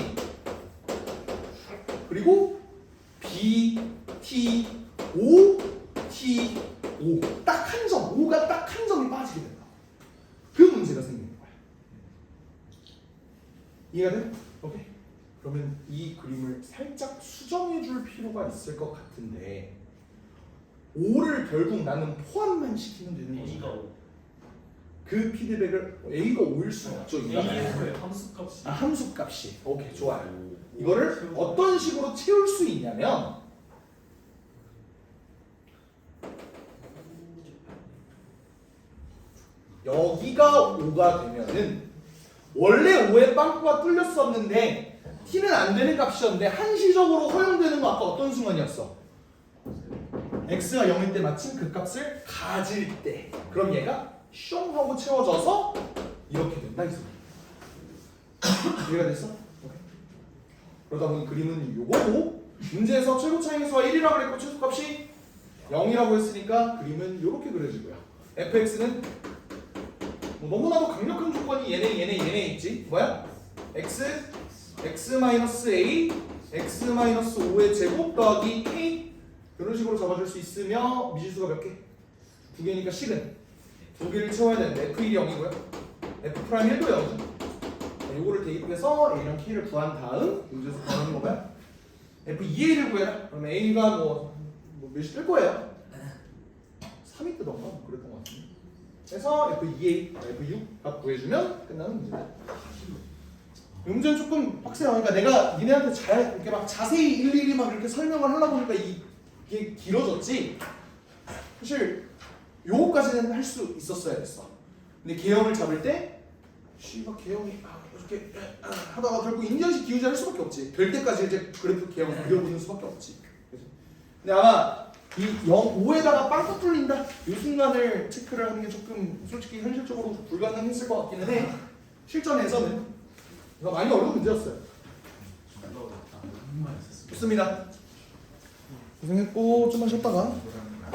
그리고 B, T, O, T, O 딱 한 점, 5가 딱 한 점이 빠지게 된다. 그 문제가 생기는 거야. 이해가 돼? 오케이. 그러면 이 그림을 살짝 수정해 줄 필요가 있을 것 같은데 5를 결국 나는 포함만 시키면 되는 거지. 그 피드백을 A가 5일 수는 없죠. A의 함수값이 함수값이. 오케이, 좋아요. 이거를 어떤 식으로 채울 수 있냐면 여기가 5가 되면은 원래 5의 빵꾸가 뚫렸었는데 t는 안 되는 값이었는데 한시적으로 허용되는 거 아까 어떤 순간이었어? x가 0일 때 마침 그 값을 가질 때 그럼 얘가 숑 하고 채워져서 이렇게 된다 이 소리. 이해가 됐어? 오케이. 그러다 보니 그림은 요거고 문제에서 최고 차항수가 1이라고 그랬고 최소값이 0이라고 했으니까 그림은 이렇게 그려지고요. fx는 뭐 너무나도 강력한 조건이 얘네 있지. 뭐야? x x-a x-5의 제곱 더하기 a 이런 식으로 잡아줄 수 있으며 미지수가 몇 개? 2개니까 식은 2개를 채워야 되는데 f1이 0이고요. f'1도 0이죠. 요거를 대입해서 a랑 k를 구한 다음 문제에서 구하는 거 뭐야? f2a를 구해라. 그러면 a가 뭐 몇이 뜰 거예요? 3이 뜨던가 뭐 그랬던 것 같은데. 그래서 F2A, F6 값 구해주면 끝나는 문제다. 이 문제는 조금 빡세요. 그러니까 내가 니네한테 잘 이렇게 막 자세히 일일이 막 이렇게 설명을 하려고 보니까 이게 길어졌지. 사실 요거까지는 할 수 있었어야 됐어. 근데 개형을 잡을 때 씨발 개형이 이렇게 하다가 결국 인디언식 기울기 할 수밖에 없지. 될 때까지 이제 그래프 개형 그려보는 수밖에 없지. 근데 아마 이 5에다가 빵꾸 뚫린다 이 순간을 체크를 하는 게 조금 솔직히 현실적으로 불가능했을 것 같기는 해. 실전에서는 이거 많이 어려운 문제였어요. 좋습니다. 고생했고 좀만 쉬었다가